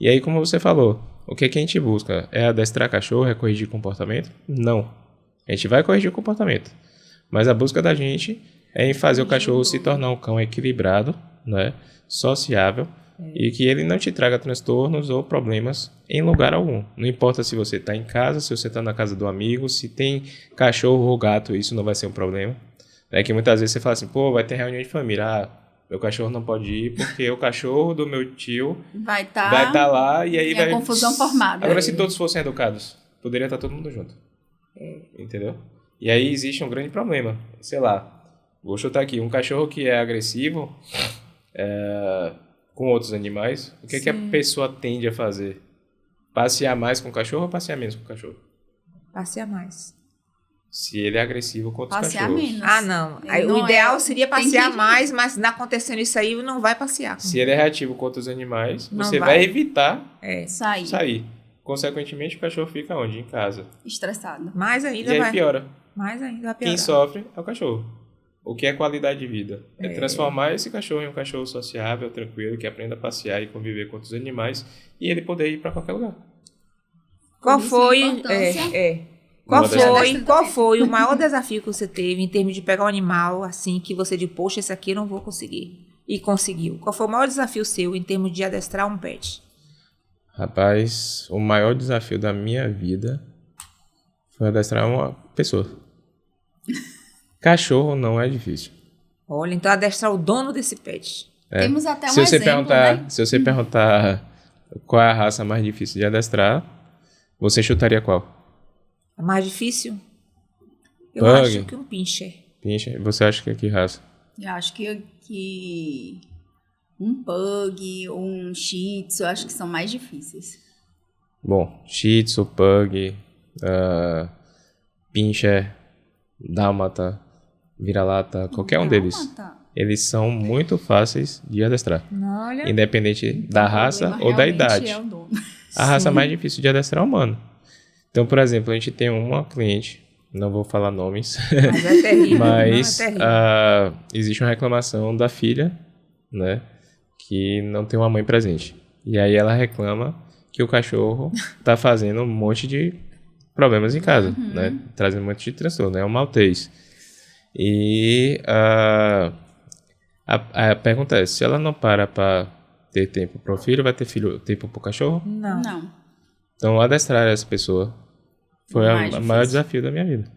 E aí, como você falou, o que a gente busca? É adestrar cachorro, é corrigir comportamento? Não. A gente vai corrigir o comportamento. Mas a busca da gente é em fazer o cachorro se tornar um cão equilibrado, né? Sociável, e que ele não te traga transtornos ou problemas em lugar algum. Não importa se você está em casa, se você está na casa do amigo, se tem cachorro ou gato, isso não vai ser um problema. É que muitas vezes você fala assim, pô, vai ter reunião de família, meu cachorro não pode ir porque o cachorro do meu tio vai tá lá e aí vai... confusão formada. Agora, se todos fossem educados, poderia estar todo mundo junto. Entendeu? E aí existe um grande problema. Sei lá, vou chutar aqui, um cachorro que é agressivo com outros animais, o que a pessoa tende a fazer? Passear mais com o cachorro ou passear menos com o cachorro? Passear mais. Se ele é agressivo com outros passear cachorros. Menos. Não. O ideal seria passear mais, mas não acontecendo isso aí, não vai passear. Se ele é reativo com outros animais, você vai evitar sair. Consequentemente, o cachorro fica onde? Em casa. Estressado. Mais ainda e aí piora. Mais ainda vai piorar. Quem sofre é o cachorro. O que é qualidade de vida? É transformar esse cachorro em um cachorro sociável, tranquilo, que aprenda a passear e conviver com outros animais e ele poder ir para qualquer lugar. Qual foi o maior desafio que você teve em termos de pegar um animal assim que você disse, poxa, esse aqui eu não vou conseguir? E conseguiu. Qual foi o maior desafio seu em termos de adestrar um pet? Rapaz, o maior desafio da minha vida foi adestrar uma pessoa. Cachorro não é difícil. Olha, então adestrar o dono desse pet. Temos até um exemplo, né? Se você perguntar qual é a raça mais difícil de adestrar, você chutaria qual? A mais difícil? Eu Pug. acho que um pincher. Pincher? Você acha que é que raça? Eu acho que um pug ou um shih tzu, eu acho que são mais difíceis. Bom, shih tzu, pug, pincher, dálmata, vira-lata, qualquer um deles. Eles são muito fáceis de adestrar. Olha. Independente da raça ou da idade. A raça mais difícil de adestrar é o humano. Então, por exemplo, a gente tem uma cliente, não vou falar nomes, mas é terrível. mas existe uma reclamação da filha, né, que não tem uma mãe presente. E aí ela reclama que o cachorro tá fazendo um monte de problemas em casa, né, trazendo um monte de transtorno, é um maltês. E a pergunta é, se ela não para ter tempo para o filho, vai ter tempo para o cachorro? Não. Então, adestrar essa pessoa foi o maior desafio da minha vida.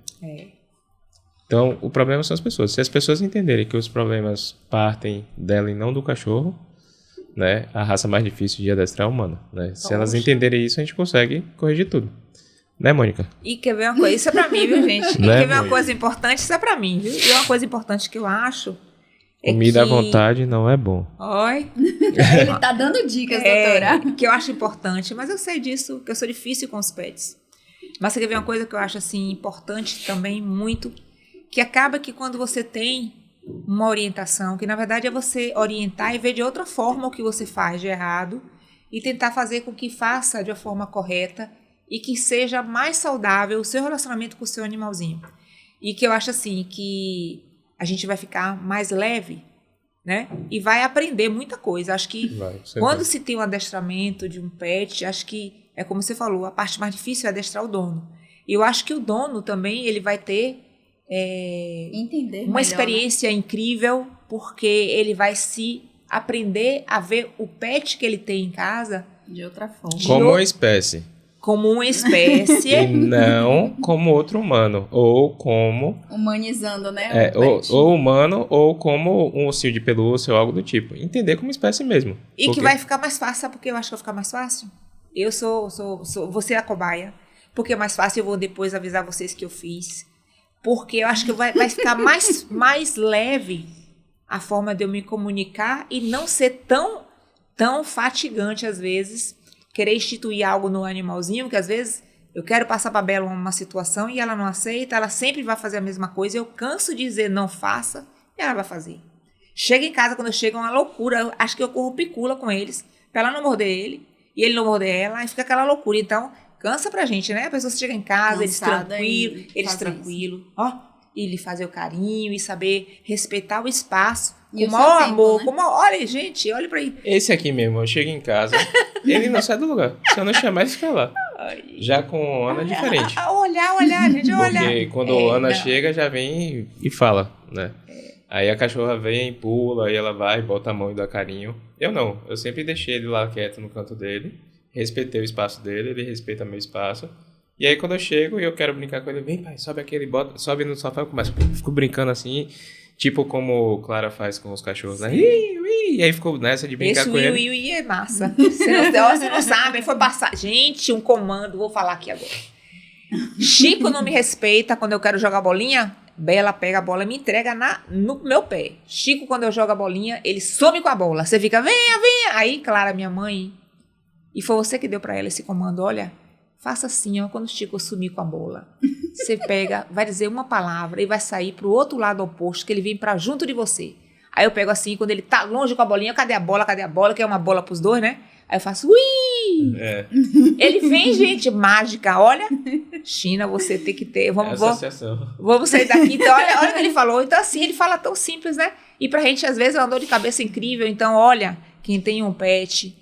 Então, o problema são as pessoas. Se as pessoas entenderem que os problemas partem dela e não do cachorro, né, a raça mais difícil de adestrar é humana. Né? Se elas entenderem isso, a gente consegue corrigir tudo. Né, Mônica? E quer ver uma coisa? Isso é pra mim, viu, gente? E quer ver uma coisa importante? Isso é pra mim, viu? E uma coisa importante que eu acho comida à vontade não é bom. Oi? Ele tá dando dicas, doutora. Que eu acho importante, mas eu sei disso, que eu sou difícil com os pets. Mas você quer ver uma coisa que eu acho assim importante também, muito, que acaba que quando você tem uma orientação, que na verdade é você orientar e ver de outra forma o que você faz de errado e tentar fazer com que faça de uma forma correta e que seja mais saudável o seu relacionamento com o seu animalzinho. E que eu acho assim, que a gente vai ficar mais leve, né? E vai aprender muita coisa. Acho que quando se tem um adestramento de um pet, acho que é como você falou, a parte mais difícil é adestrar o dono. E eu acho que o dono também, ele vai ter entender uma experiência incrível, porque ele vai se aprender a ver o pet que ele tem em casa de outra forma. Como uma espécie. Como uma espécie. E não como outro humano. Ou como... humanizando, né? Ou humano, ou como um ossinho de pelúcia ou algo do tipo. Entender como espécie mesmo. E que vai ficar mais fácil, sabe por que eu acho que vai ficar mais fácil? Você é a cobaia. Porque é mais fácil, eu vou depois avisar vocês que eu fiz. Porque eu acho que vai ficar mais leve a forma de eu me comunicar e não ser tão fatigante, às vezes, querer instituir algo no animalzinho, que às vezes eu quero passar para a Bela uma situação e ela não aceita, ela sempre vai fazer a mesma coisa, eu canso de dizer não faça, e ela vai fazer. Chega em casa, quando eu chego, é uma loucura, eu acho que eu corro picula com eles, para ela não morder ele, e ele não morder ela, e fica aquela loucura. Então, cansa pra gente, né? A pessoa chega em casa, eles tranquilos, ó, e lhe fazer o carinho e saber respeitar o espaço com o maior amor. Né? Olha, gente, olha pra aí. Esse aqui mesmo, eu chego em casa, ele não sai do lugar. Se eu não chamar, ele fica lá. Já com Ana é diferente. Olhar, gente, olhar. Porque quando Ana chega, já vem e fala, né? Aí a cachorra vem, pula, aí ela vai, bota a mão e dá carinho. Eu não, eu sempre deixei ele lá quieto no canto dele, respeitei o espaço dele, ele respeita meu espaço. E aí quando eu chego e eu quero brincar com ele, vem pai, sobe aqui, ele sobe no sofá, eu começo, fico brincando assim, tipo como Clara faz com os cachorros, né? E aí ficou nessa de brincar com ele. Esse é massa. Você não sabe, foi passar. Gente, um comando, vou falar aqui agora. Chico não me respeita quando eu quero jogar bolinha, Bela pega a bola e me entrega no meu pé. Chico, quando eu jogo a bolinha, ele some com a bola. Você fica, venha. Aí, Clara, minha mãe, e foi você que deu pra ela esse comando, olha, faça assim, ó, quando o Chico sumir com a bola. Você pega, vai dizer uma palavra e vai sair pro outro lado oposto, que ele vem pra junto de você. Aí eu pego assim, quando ele tá longe com a bolinha, cadê a bola, que é uma bola pros dois, né? Aí eu faço, ui! Ele vem, gente, mágica, olha. China, você tem que ter, vamos sair daqui. Então, olha o que ele falou. Então, assim, ele fala tão simples, né? E pra gente, às vezes, é uma dor de cabeça incrível. Então, olha, quem tem um pet,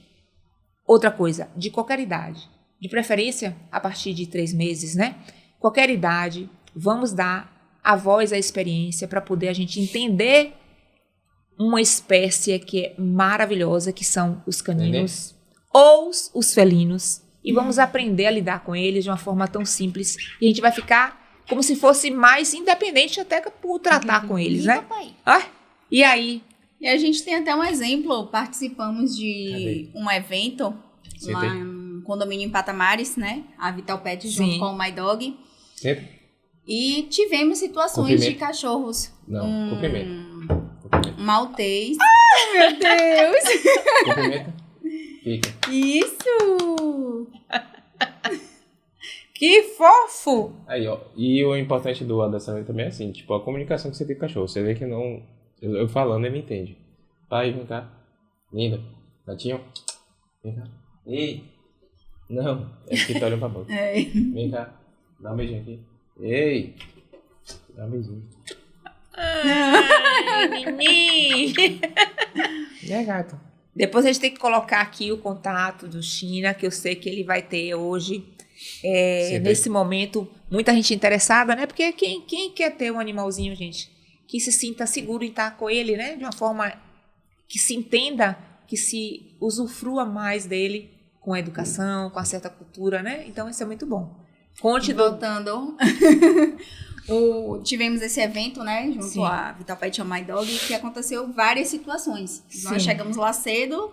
outra coisa, de qualquer idade, de preferência a partir de 3 meses, né? Qualquer idade, vamos dar a voz à experiência para poder a gente entender uma espécie que é maravilhosa, que são os caninos ou os felinos. E vamos aprender a lidar com eles de uma forma tão simples. E a gente vai ficar como se fosse mais independente até por tratar com eles, né? E aí? E a gente tem até um exemplo. Participamos de um evento lá no condomínio em Patamares, né? A Vital Pet junto com o My Dog. E tivemos situações de cachorros. Não, cumprimento. Um maltês. Ai, meu Deus! Cumprimenta. Fica. Isso! Que fofo! Aí, ó. E o importante do adestramento também é assim, tipo, a comunicação que você tem com o cachorro. Você vê que não... Eu falando, ele entende. Pai, vem cá. Linda. Gatinho. Vem cá. Ei. Não. É porque tá olhando pra boca. Vem cá. Dá um beijinho aqui. Ei. Dá um beijinho. Ai, menino. É, gato. Depois a gente tem que colocar aqui o contato do China, que eu sei que ele vai ter hoje. Nesse momento, muita gente interessada, né? Porque quem quer ter um animalzinho, gente, que se sinta seguro em estar com ele, né? De uma forma que se entenda, que se usufrua mais dele com a educação, com a certa cultura, né? Então, isso é muito bom. Voltando... tivemos esse evento, né, junto à Vital Pet My Dog, que aconteceu várias situações. Nós chegamos lá cedo,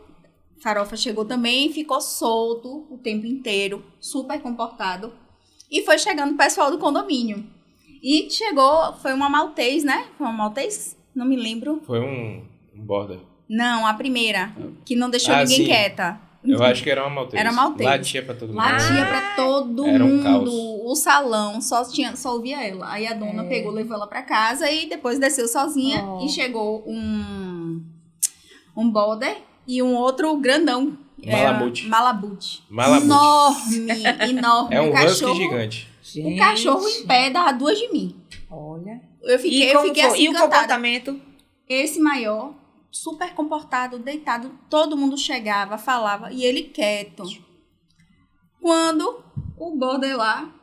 Farofa chegou também, ficou solto o tempo inteiro, super comportado. E foi chegando o pessoal do condomínio. E chegou, foi uma maltês, né? Foi uma maltês? Não me lembro. Foi um border. Não, a primeira, que não deixou ninguém quieta. Eu acho que era uma maltês. Era maltês. Latia pra todo mundo. Latia pra todo era um mundo. Caos. O salão só ouvia ela. Aí a dona pegou, levou ela pra casa e depois desceu sozinha. E chegou um border e um outro grandão. Malabute. Enorme. É um husky gigante. Gente. O cachorro em pé dava 2 de mim. Olha. Eu fiquei assim, e o comportamento? Esse maior, super comportado, deitado, todo mundo chegava, falava, e ele quieto. Quando o border lá,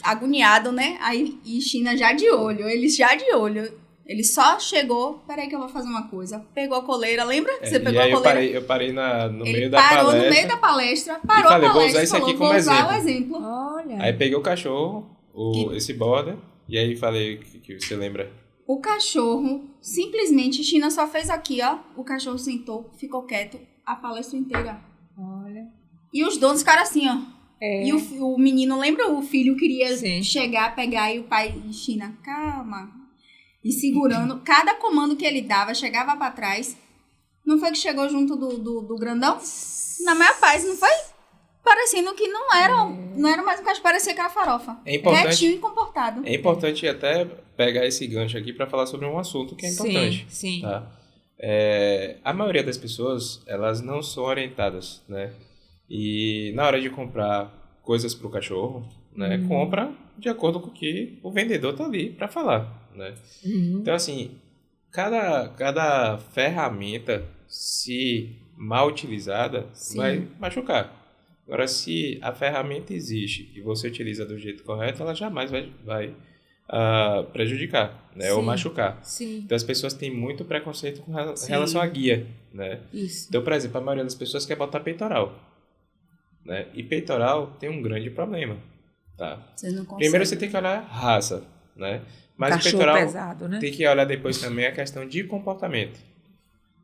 agoniado, né? Aí, e China já de olho, eles já de olho. Ele só chegou, peraí que eu vou fazer uma coisa. Pegou a coleira, lembra? Você pegou a coleira? Eu parei no meio da palestra. Ele parou no meio da palestra, parou a palestra, vou usar isso aqui como exemplo. Vou usar o exemplo. Olha. Aí peguei o cachorro, esse border, e aí falei que você lembra. O cachorro, simplesmente, China só fez aqui, ó. O cachorro sentou, ficou quieto a palestra inteira. Olha. E os donos ficaram assim, ó. E o menino, lembra? O filho queria chegar, pegar, e o pai, China, calma. E segurando. Cada comando que ele dava, chegava pra trás. Não foi que chegou junto do grandão? Na maior paz, não foi? Parecendo que não era mais um cachorro, parecia que era farofa. É importante, quietinho e comportado. É importante até pegar esse gancho aqui para falar sobre um assunto que é importante. Sim. Tá? A maioria das pessoas, elas não são orientadas, né? E na hora de comprar coisas para o cachorro, né? Compra de acordo com o que o vendedor tá ali para falar, né? Então, assim, cada ferramenta, se mal utilizada, vai machucar. Agora, se a ferramenta existe e você utiliza do jeito correto, ela jamais vai prejudicar, né? Ou machucar. Sim. Então, as pessoas têm muito preconceito com relação à guia, né? Isso. Então, por exemplo, a maioria das pessoas quer botar peitoral, né? E peitoral tem um grande problema, tá? Você não consegue. Primeiro, você tem que olhar raça, né? Mas cachorro o peitoral pesado, né? tem que olhar depois também a questão de comportamento.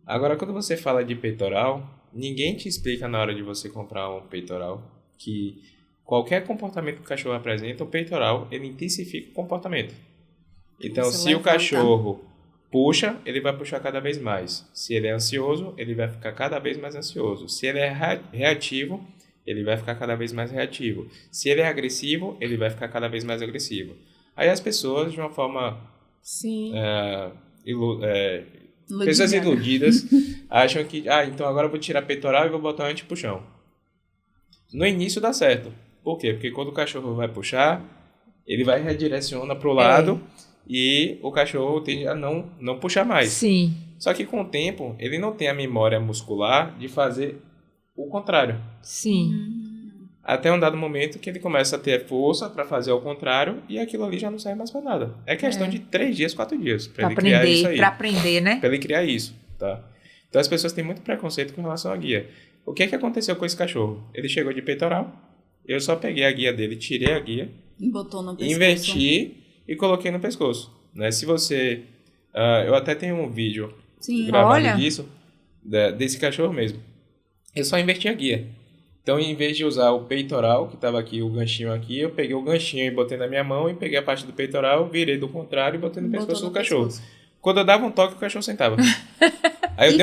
Agora, quando você fala de peitoral, ninguém te explica na hora de você comprar um peitoral que qualquer comportamento que o cachorro apresenta, o peitoral, ele intensifica o comportamento. Então, se o cachorro puxa, ele vai puxar cada vez mais. Se ele é ansioso, ele vai ficar cada vez mais ansioso. Se ele é reativo, ele vai ficar cada vez mais reativo. Se ele é agressivo, ele vai ficar cada vez mais agressivo. Aí as pessoas, de uma forma... pessoas iludidas acham que, então agora eu vou tirar peitoral e vou botar um antipuxão. No início dá certo. Por quê? Porque quando o cachorro vai puxar, ele vai redireciona para o lado e o cachorro tende a não puxar mais. Sim. Só que com o tempo, ele não tem a memória muscular de fazer o contrário. Sim. Até um dado momento que ele começa a ter força para fazer o contrário e aquilo ali já não serve mais para nada. É questão de 3 dias, 4 dias para ele criar isso aí. Para aprender, né? Para ele criar isso, tá? Então as pessoas têm muito preconceito com relação à guia. O que aconteceu com esse cachorro? Ele chegou de peitoral, eu só peguei a guia dele, tirei a guia, botou no pescoço. Inverti e coloquei no pescoço, né? Se você... eu até tenho um vídeo gravado disso, desse cachorro mesmo. Eu só inverti a guia. Então, em vez de usar o peitoral, que estava aqui, o ganchinho aqui, eu peguei o ganchinho e botei na minha mão e peguei a parte do peitoral, virei do contrário e botei no pescoço do cachorro. Quando eu dava um toque, o cachorro sentava. Aí eu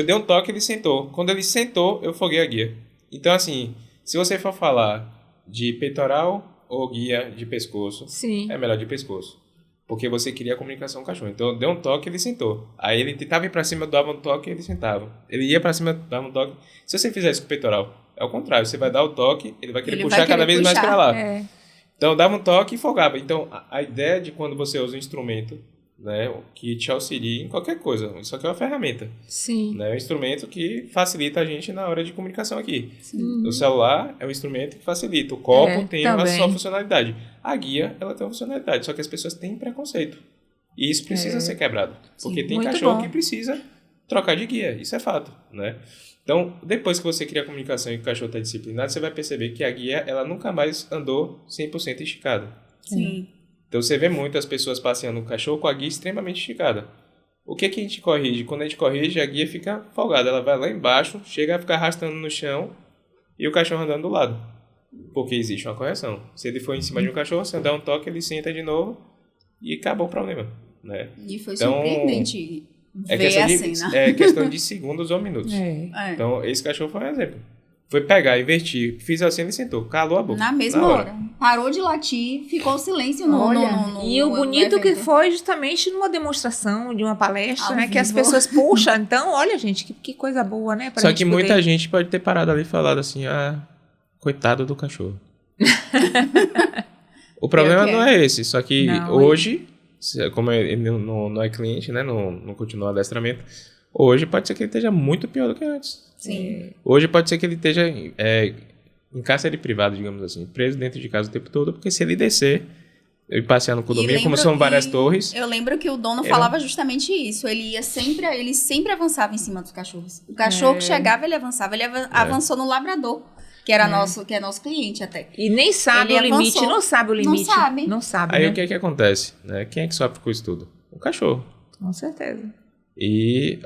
dei um toque, ele sentou. Quando ele sentou, eu foguei a guia. Então, assim, se você for falar de peitoral ou guia de pescoço, é melhor de pescoço. Porque você queria a comunicação com o cachorro. Então, eu dei um toque, ele sentou. Aí ele tentava ir pra cima, eu dava um toque, ele sentava. Ele ia pra cima, dava um toque. Se você fizer isso com o peitoral, é o contrário. Você vai dar o toque, ele vai querer puxar cada vez mais pra lá. Então, dava um toque e folgava. Então, a ideia de quando você usa um instrumento, né, que te auxilia em qualquer coisa. Isso aqui é uma ferramenta. Sim. Né, é um instrumento que facilita a gente na hora de comunicação aqui. O celular é um instrumento que facilita. O copo tem a sua funcionalidade. A guia, ela tem uma funcionalidade. Só que as pessoas têm preconceito. E isso precisa ser quebrado. Porque tem cachorro que precisa trocar de guia. Isso é fato, né? Então, depois que você cria a comunicação e o cachorro está disciplinado, você vai perceber que a guia, ela nunca mais andou 100% esticada. Sim. Então, você vê muitas pessoas passeando o cachorro com a guia extremamente esticada. O que a gente corrige? Quando a gente corrige, a guia fica folgada. Ela vai lá embaixo, chega a ficar arrastando no chão e o cachorro andando do lado. Porque existe uma correção. Se ele for em cima de um cachorro, você dá um toque, ele senta de novo e acabou o problema. Né? E foi surpreendente ver a cena. É questão de segundos ou minutos. Então, esse cachorro foi um exemplo. Foi pegar, invertir, fiz assim, ele sentou, calou a boca. Na mesma hora. Parou de latir, ficou silêncio no E o bonito que foi justamente numa demonstração de uma palestra, né? Que as pessoas puxam. Então, olha, gente, que coisa boa, né? Só que muita gente pode ter parado ali e falado assim, coitado do cachorro. O problema não é esse, só que hoje, como ele não é cliente, né? Não continua o adestramento, hoje pode ser que ele esteja muito pior do que antes. Sim. Hoje pode ser que ele esteja em cárcere privado, digamos assim, preso dentro de casa o tempo todo, porque se ele descer e passear no condomínio, como são várias torres... Eu lembro que o dono falava justamente isso. Ele sempre avançava em cima dos cachorros. O cachorro que chegava, ele avançava. Ele avançou no labrador, que é nosso cliente até. E nem sabe o limite, não sabe o limite. Não sabe. Aí né? o que acontece? Né? Quem é que sofre com isso tudo? O cachorro. Com certeza. E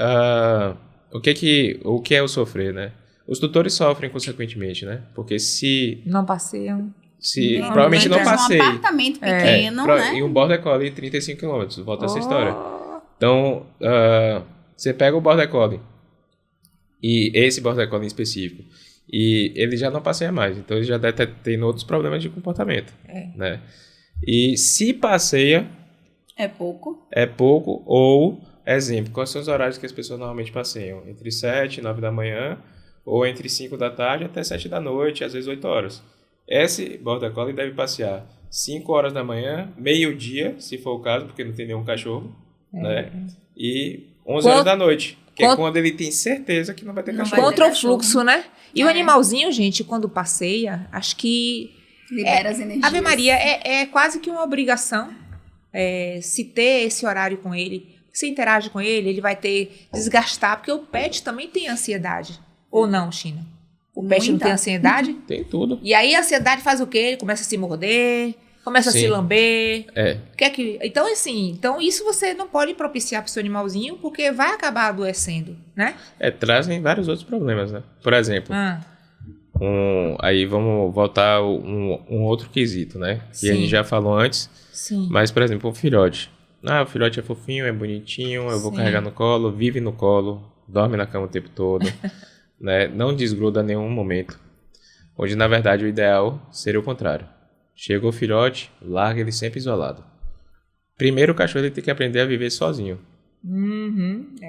o que é o sofrer, né? Os tutores sofrem consequentemente, né? Porque se... Não passeiam. Provavelmente não passei. Um apartamento pequeno, né? E um Border Collie 35 km, volta essa história. Então, você pega o Border Collie, e esse Border Collie em específico, e ele já não passeia mais, então ele já deve estar tendo outros problemas de comportamento, né? E se passeia... É pouco, ou, exemplo, quais são os horários que as pessoas normalmente passeiam? Entre 7 e 9 da manhã, ou entre 5 da tarde até 7 da noite, às vezes 8 horas. Esse Border Collie deve passear 5 horas da manhã, meio-dia, se for o caso, porque não tem nenhum cachorro, né? E 11 horas da noite, que é quando ele tem certeza que não vai ter cachorro. Contra o fluxo, né? E o animalzinho, gente, quando passeia, acho que... libera as energias. Ave Maria, é quase que uma obrigação se ter esse horário com ele. Você interage com ele, ele vai ter desgastar, porque o pet também tem ansiedade. Ou não, China? O pet não tem ansiedade? Tem tudo. E aí a ansiedade faz o quê? Ele começa a se morder, começa a se lamber. Então, assim, isso você não pode propiciar para o seu animalzinho, porque vai acabar adoecendo, né? Trazem vários outros problemas, né? Por exemplo, aí vamos voltar a um outro quesito, né? Que a gente já falou antes. Sim. Mas, por exemplo, um filhote. O filhote é fofinho, é bonitinho, eu vou carregar no colo, vive no colo, dorme na cama o tempo todo, né? Não desgruda em nenhum momento. Onde, na verdade, o ideal seria o contrário. Chegou o filhote, larga ele sempre isolado. Primeiro, o cachorro ele tem que aprender a viver sozinho.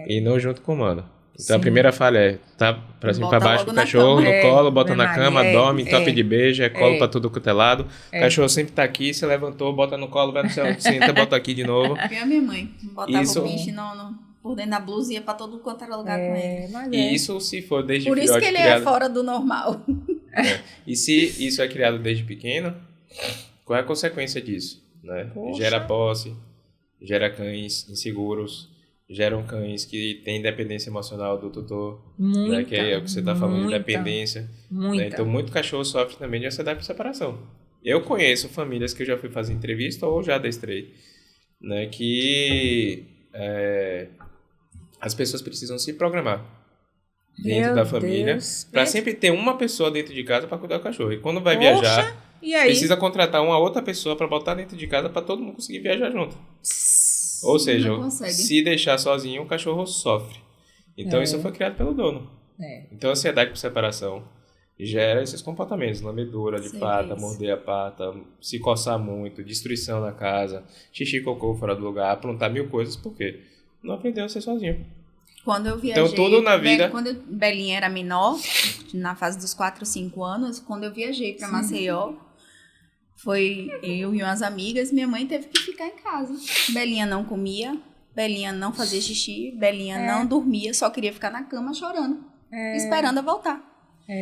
E não junto com o humano. Então, a primeira falha é tá pra cima e pra baixo, o cachorro no colo, bota na cama, dorme, tope de beijo, colo pra tudo quanto é lado. O cachorro sempre tá aqui, você levantou, bota no colo, vai no céu, senta, bota aqui de novo. E a minha mãe botava o bicho por dentro da blusa e ia pra todo quanto era lugar com ele. E isso se for desde por filhote isso que ele é fora do normal. E se isso é criado desde pequeno, qual é a consequência disso? Né? Gera posse, gera cães inseguros, geram cães que têm dependência emocional do tutor, né? Que é o que você está falando de dependência. Né? Então, muito cachorro sofre também de ansiedade por separação. Eu conheço famílias que eu já fui fazer entrevista ou já adestrei, né? Que as pessoas precisam se programar dentro da família para sempre ter uma pessoa dentro de casa para cuidar do cachorro. E quando vai viajar, precisa contratar uma outra pessoa para botar dentro de casa para todo mundo conseguir viajar junto. Ou seja, se deixar sozinho, o cachorro sofre. Então, isso foi criado pelo dono. Então, a ansiedade por separação gera esses comportamentos. Lambedura de pata, morder a pata, se coçar muito, destruição na casa, xixi, cocô fora do lugar, aprontar 1000 coisas. Por quê? Não aprendeu a ser sozinho. Quando eu viajei, então, tudo na vida... Quando Belinha era menor, na fase dos 4 ou 5 anos, quando eu viajei para Maceió, foi eu e umas amigas, minha mãe teve que ficar em casa. Belinha não comia, Belinha não fazia xixi, Belinha não dormia, só queria ficar na cama chorando, esperando eu voltar.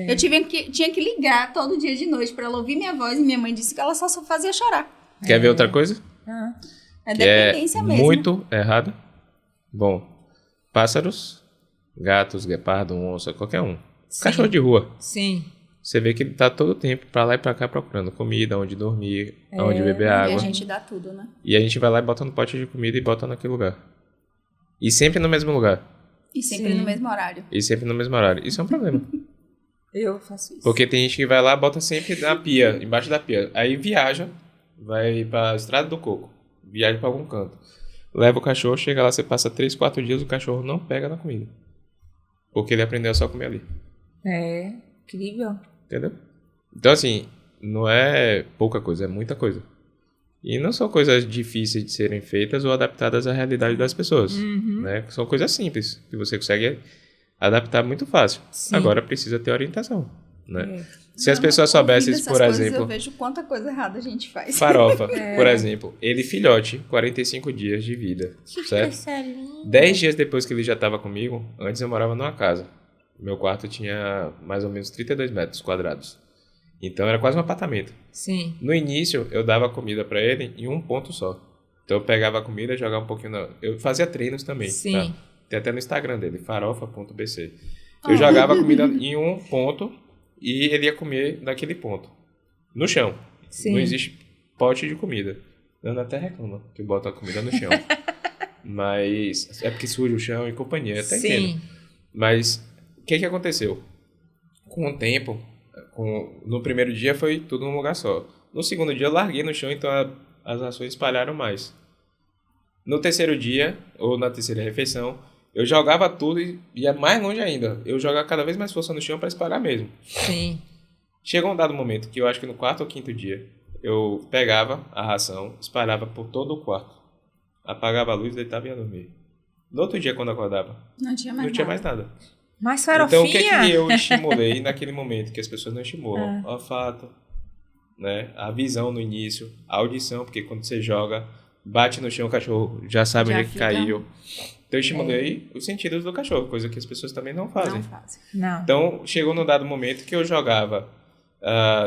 Eu tinha que ligar todo dia de noite para ela ouvir minha voz e minha mãe disse que ela só fazia chorar. Quer ver outra coisa? É dependência mesmo. Muito errado. Bom, pássaros, gatos, guepardo, onça, qualquer um. Cachorro de rua. Sim. Você vê que ele tá todo o tempo pra lá e pra cá procurando comida, onde dormir, onde beber água. E a gente dá tudo, né? E a gente vai lá e bota no pote de comida e bota naquele lugar. E sempre no mesmo lugar. E sempre no mesmo horário. Isso é um problema. Eu faço isso. Porque tem gente que vai lá e bota sempre na pia, embaixo da pia. Aí viaja, vai pra Estrada do Coco, viaja pra algum canto. Leva o cachorro, chega lá, você passa 3, 4 dias, o cachorro não pega na comida. Porque ele aprendeu a só comer ali. Incrível. Entendeu? Então, assim, não é pouca coisa, é muita coisa. E não são coisas difíceis de serem feitas ou adaptadas à realidade das pessoas. Né? São coisas simples, que você consegue adaptar muito fácil. Sim. Agora precisa ter orientação. Né? Se as pessoas soubessem, por exemplo... Eu vejo quanta coisa errada a gente faz. Farofa, por exemplo. Ele, filhote, 45 dias de vida. Certo? 10 dias depois que ele já estava comigo, antes eu morava numa casa. Meu quarto tinha mais ou menos 32 metros quadrados. Então, era quase um apartamento. Sim. No início, eu dava comida para ele em um ponto só. Então, eu pegava a comida, jogava um pouquinho... Eu fazia treinos também. Sim. Tá? Tem até no Instagram dele, farofa.bc. Eu jogava a comida em um ponto e ele ia comer naquele ponto. No chão. Sim. Não existe pote de comida. Ana até reclama que bota a comida no chão. Mas é porque suja o chão e companhia. Eu até entendo. Mas... O que aconteceu? com o tempo, no primeiro dia foi tudo num lugar só. No segundo dia eu larguei no chão, então as rações espalharam mais. No terceiro dia, ou na terceira refeição, eu jogava tudo e ia mais longe ainda. Eu jogava cada vez mais força no chão para espalhar mesmo. Sim. Chegou um dado momento que eu acho que no quarto ou quinto dia, eu pegava a ração, espalhava por todo o quarto. Apagava a luz, deitava e ia dormir. No outro dia, quando eu acordava, não tinha mais nada. Mas farofinha... Então, o que é que eu estimulei naquele momento que as pessoas não estimulam? O olfato, né? A visão no início, a audição, porque quando você joga, bate no chão, o cachorro já sabe onde é que caiu. Então, eu estimulei os sentidos do cachorro, coisa que as pessoas também não fazem. Não. Então, chegou num dado momento que eu jogava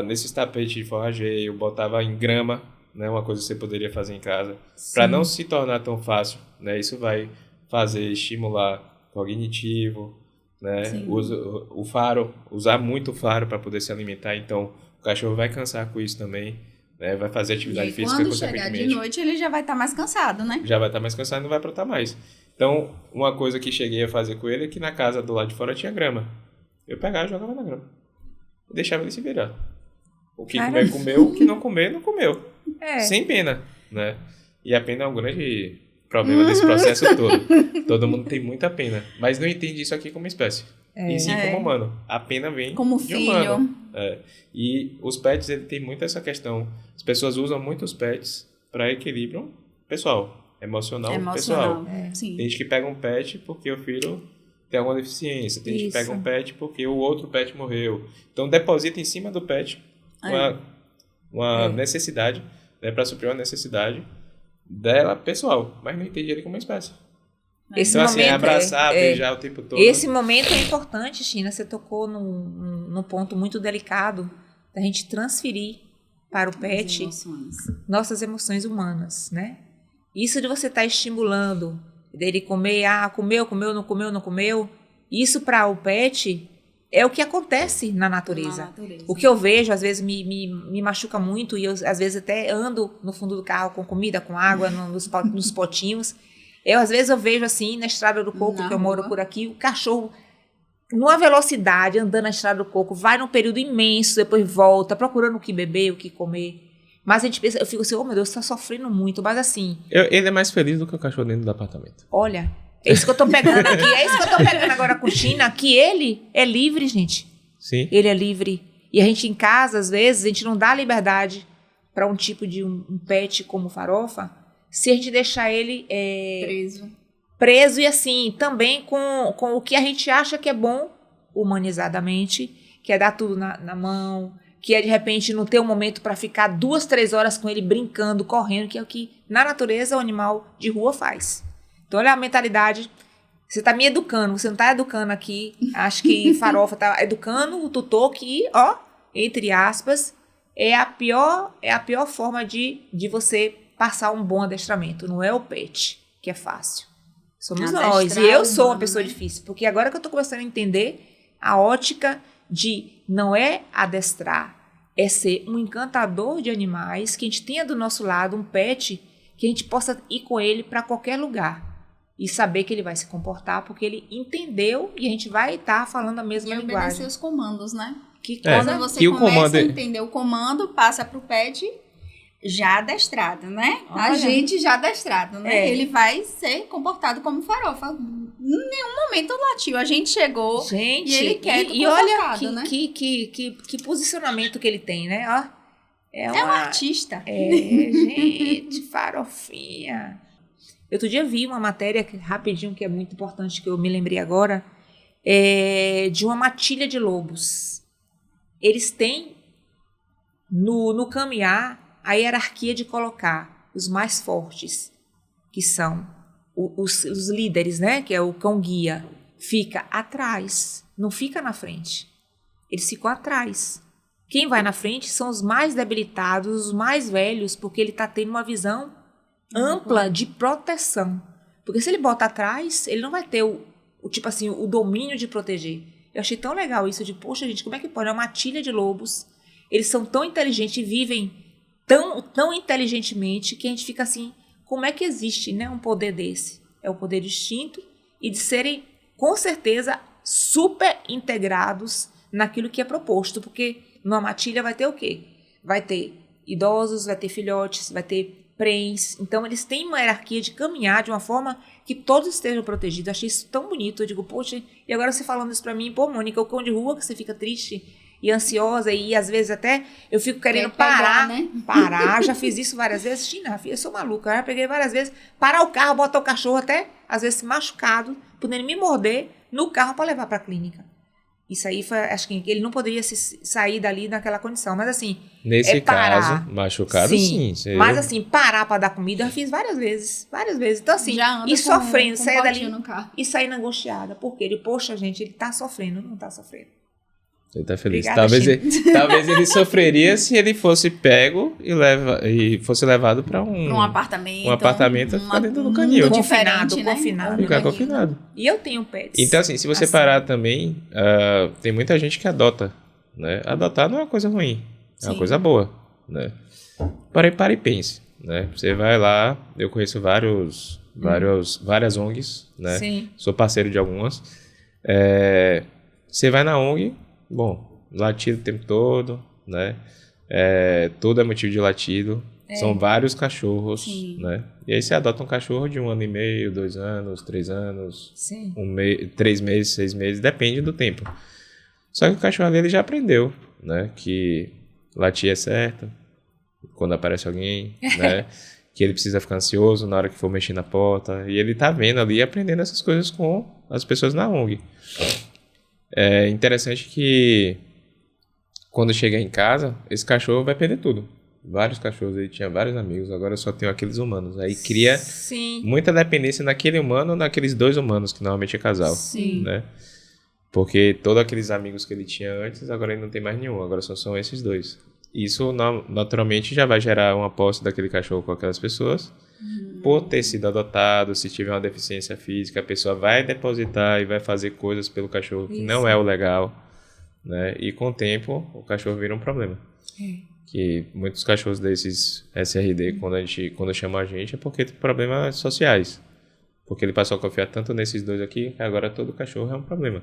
nesses tapetes de forrageio, botava em grama, né? Uma coisa que você poderia fazer em casa, para não se tornar tão fácil, né? Isso vai fazer estimular cognitivo, né? O faro, usar muito faro para poder se alimentar, então o cachorro vai cansar com isso também, né? Vai fazer atividade física consequentemente. Quando chegar de noite ele já vai estar mais cansado, né? Já vai estar mais cansado e não vai aprontar mais. Então, uma coisa que cheguei a fazer com ele é que na casa do lado de fora tinha grama. Eu pegava e jogava na grama. E deixava ele se virar. O que comer, comeu. O que não comer, não comeu. Sem pena, né? E a pena é um grande problema desse processo todo. Todo mundo tem muita pena. Mas não entende isso aqui como espécie. E sim como humano. A pena vem como de filho. Humano. E os pets, ele tem muito essa questão. As pessoas usam muito os pets para equilíbrio pessoal. Emocional. Pessoal. Sim. Tem gente que pega um pet porque o filho tem alguma deficiência. Tem gente que pega um pet porque o outro pet morreu. Então, deposita em cima do pet uma necessidade, né, para suprir uma necessidade dela pessoal, mas não entende ele como uma espécie. Então, assim, abraçar, beijar o tempo todo. Esse momento é importante, China. Você tocou num ponto muito delicado da gente transferir para o pet nossas emoções humanas, né? Isso de você estar estimulando, dele comer, comeu, não comeu. Isso para o pet é o que acontece na natureza. O que eu vejo, às vezes, me machuca muito e eu, às vezes, até ando no fundo do carro com comida, com água, nos potinhos. Às vezes, eu vejo, assim, na Estrada do Coco, que eu moro por aqui, o cachorro, numa velocidade, andando na Estrada do Coco, vai num período imenso, depois volta, procurando o que beber, o que comer. Mas a gente pensa, eu fico assim, oh meu Deus, você tá sofrendo muito, mas assim... Ele é mais feliz do que o cachorro dentro do apartamento. Olha, é isso que eu tô pegando aqui, agora com China, que ele é livre, gente. Sim. Ele é livre. E a gente em casa, às vezes, a gente não dá liberdade para um tipo de um pet como Farofa, se a gente deixar ele... Preso e assim, também com o que a gente acha que é bom, humanizadamente, que é dar tudo na mão... que é, de repente, não ter um momento para ficar 2, 3 horas com ele brincando, correndo, que é o que, na natureza, o animal de rua faz. Então, olha a mentalidade. Você está me educando, você não está educando aqui. Acho que Farofa está educando o tutor que, entre aspas, é a pior forma de você passar um bom adestramento. Não é o pet, que é fácil. Somos nós. E eu sou uma pessoa difícil, porque agora que eu estou começando a entender a ótica de não é adestrar, é ser um encantador de animais, que a gente tenha do nosso lado um pet, que a gente possa ir com ele para qualquer lugar e saber que ele vai se comportar, porque ele entendeu e a gente vai estar falando a mesma linguagem. E obedecer os comandos, né? Quando você começa a entender o comando, passa para o pet já adestrado, né? Olha. A gente já adestrado, né? Ele vai ser comportado como Farofa. Em nenhum momento latiu. A gente chegou e ele quer e olha que posicionamento que ele tem, né? É um artista. Gente, Farofinha. Outro dia vi uma matéria, rapidinho, que é muito importante, que eu me lembrei agora, de uma matilha de lobos. Eles têm no caminhar a hierarquia de colocar os mais fortes, que são os líderes, né? Que é o cão-guia, fica atrás, não fica na frente. Eles ficam atrás. Quem vai na frente são os mais debilitados, os mais velhos, porque ele está tendo uma visão ampla de proteção. Porque se ele bota atrás, ele não vai ter o domínio de proteger. Eu achei tão legal isso de, poxa, gente, como é que pode? É uma matilha de lobos. Eles são tão inteligentes e vivem tão inteligentemente que a gente fica assim, como é que existe, né, um poder desse? É o poder de instinto e de serem, com certeza, super integrados naquilo que é proposto, porque numa matilha vai ter o quê? Vai ter idosos, vai ter filhotes, vai ter prens. Então, eles têm uma hierarquia de caminhar de uma forma que todos estejam protegidos. Eu achei isso tão bonito. Eu digo, poxa, e agora você falando isso pra mim, pô, Mônica, o cão de rua que você fica triste e ansiosa e às vezes até eu fico querendo parar, né? Parar. Já fiz isso várias vezes. Tina, filha, eu sou maluca. Eu já peguei várias vezes. Parar o carro, botar o cachorro até, às vezes, machucado, podendo me morder no carro para levar pra clínica. Isso aí, acho que ele não poderia sair dali naquela condição. Mas assim, nesse parar. caso, machucado sim. Mas assim, parar para dar comida, eu já fiz várias vezes. Então assim, e sofrendo, sair dali no carro. e saindo angustiada. Porque ele, poxa, gente, ele tá sofrendo, não tá sofrendo. Ele tá feliz. Obrigada, talvez ele sofreria se ele fosse pego e fosse levado para um apartamento. Um apartamento e ficar dentro do canil. Confinado. Ficar confinado. E eu tenho pets. Então, assim, se você parar também, tem muita gente que adota, né? Adotar não é uma coisa ruim, é uma coisa boa, né? Para e pense, né? Você vai lá, eu conheço várias ONGs, né? Sim. Sou parceiro de algumas. Você vai na ONG, bom, latido o tempo todo, né? Tudo é motivo de latido. São vários cachorros, né? E aí você adota um cachorro de 1 ano e meio, 2 anos, 3 anos, 3 meses, 6 meses, depende do tempo. Só que o cachorro ali ele já aprendeu, né? Que latir é certo, quando aparece alguém, né? Que ele precisa ficar ansioso na hora que for mexer na porta. E ele tá vendo ali e aprendendo essas coisas com as pessoas na ONG. É interessante que quando chegar em casa, esse cachorro vai perder tudo. Vários cachorros, ele tinha vários amigos, agora eu só tenho aqueles humanos. Aí cria muita dependência naquele humano ou naqueles 2 humanos, que normalmente é casal. Sim. Né? Porque todos aqueles amigos que ele tinha antes, agora ele não tem mais nenhum, agora só são esses 2. Isso naturalmente já vai gerar uma posse daquele cachorro com aquelas pessoas. Por ter sido adotado, se tiver uma deficiência física, a pessoa vai depositar e vai fazer coisas pelo cachorro que não é o legal, né? E com o tempo, o cachorro vira um problema. Que muitos cachorros desses SRD, quando chamam a gente, é porque tem problemas sociais. Porque ele passou a confiar tanto nesses 2 aqui, que agora todo cachorro é um problema.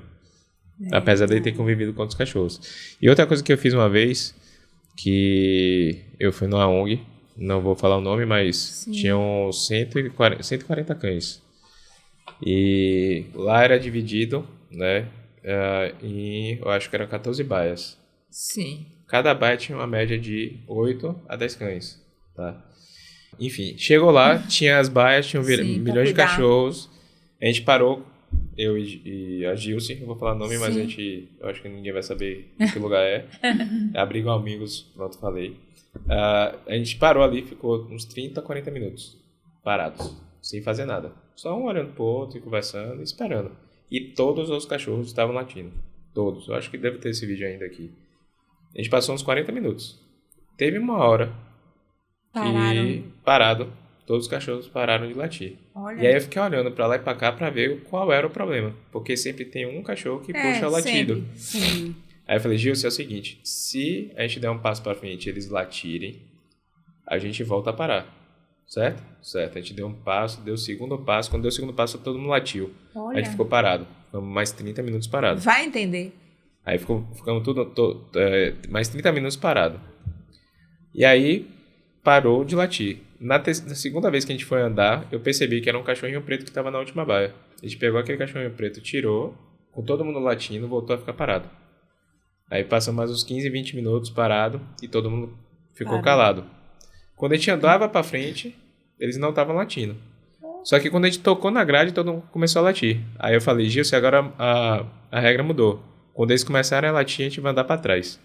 Apesar de ele ter convivido com outros cachorros. E outra coisa que eu fiz uma vez, que eu fui numa ONG, não vou falar o nome, mas tinham 140 cães. E lá era dividido, né, eu acho que eram 14 baias. Sim. Cada baia tinha uma média de 8 a 10 cães, tá? Enfim, chegou lá, tinha as baias, tinham milhões de cachorros. A gente parou, eu e a Gilce, não vou falar o nome, mas eu acho que ninguém vai saber em que lugar é. Abrigo Amigos, pronto, falei. A gente parou ali, ficou uns 30, 40 minutos parados, sem fazer nada. Só um olhando pro outro e conversando, esperando. E todos os cachorros estavam latindo. Todos. Eu acho que deve ter esse vídeo ainda aqui. A gente passou uns 40 minutos. Teve uma hora que parado, todos os cachorros pararam de latir. Olha. E aí eu fiquei olhando pra lá e pra cá pra ver qual era o problema. Porque sempre tem um cachorro que puxa o latido. Sim. Aí eu falei, Gilson, é o seguinte, se a gente der um passo pra frente e eles latirem, a gente volta a parar. Certo? Certo. A gente deu um passo, deu o segundo passo. Quando deu o segundo passo, todo mundo latiu. Olha. A gente ficou parado. Ficamos mais 30 minutos parados. Vai entender. Aí ficamos mais 30 minutos parado. E aí parou de latir. Na segunda vez que a gente foi andar, eu percebi que era um cachorrinho preto que estava na última baia. A gente pegou aquele cachorrinho preto, tirou, com todo mundo latindo, voltou a ficar parado. Aí passou mais uns 15, 20 minutos parado e todo mundo ficou calado. Quando a gente andava pra frente, eles não estavam latindo. Só que quando a gente tocou na grade, todo mundo começou a latir. Aí eu falei, Gilson, agora a regra mudou. Quando eles começarem a latir, a gente vai andar pra trás.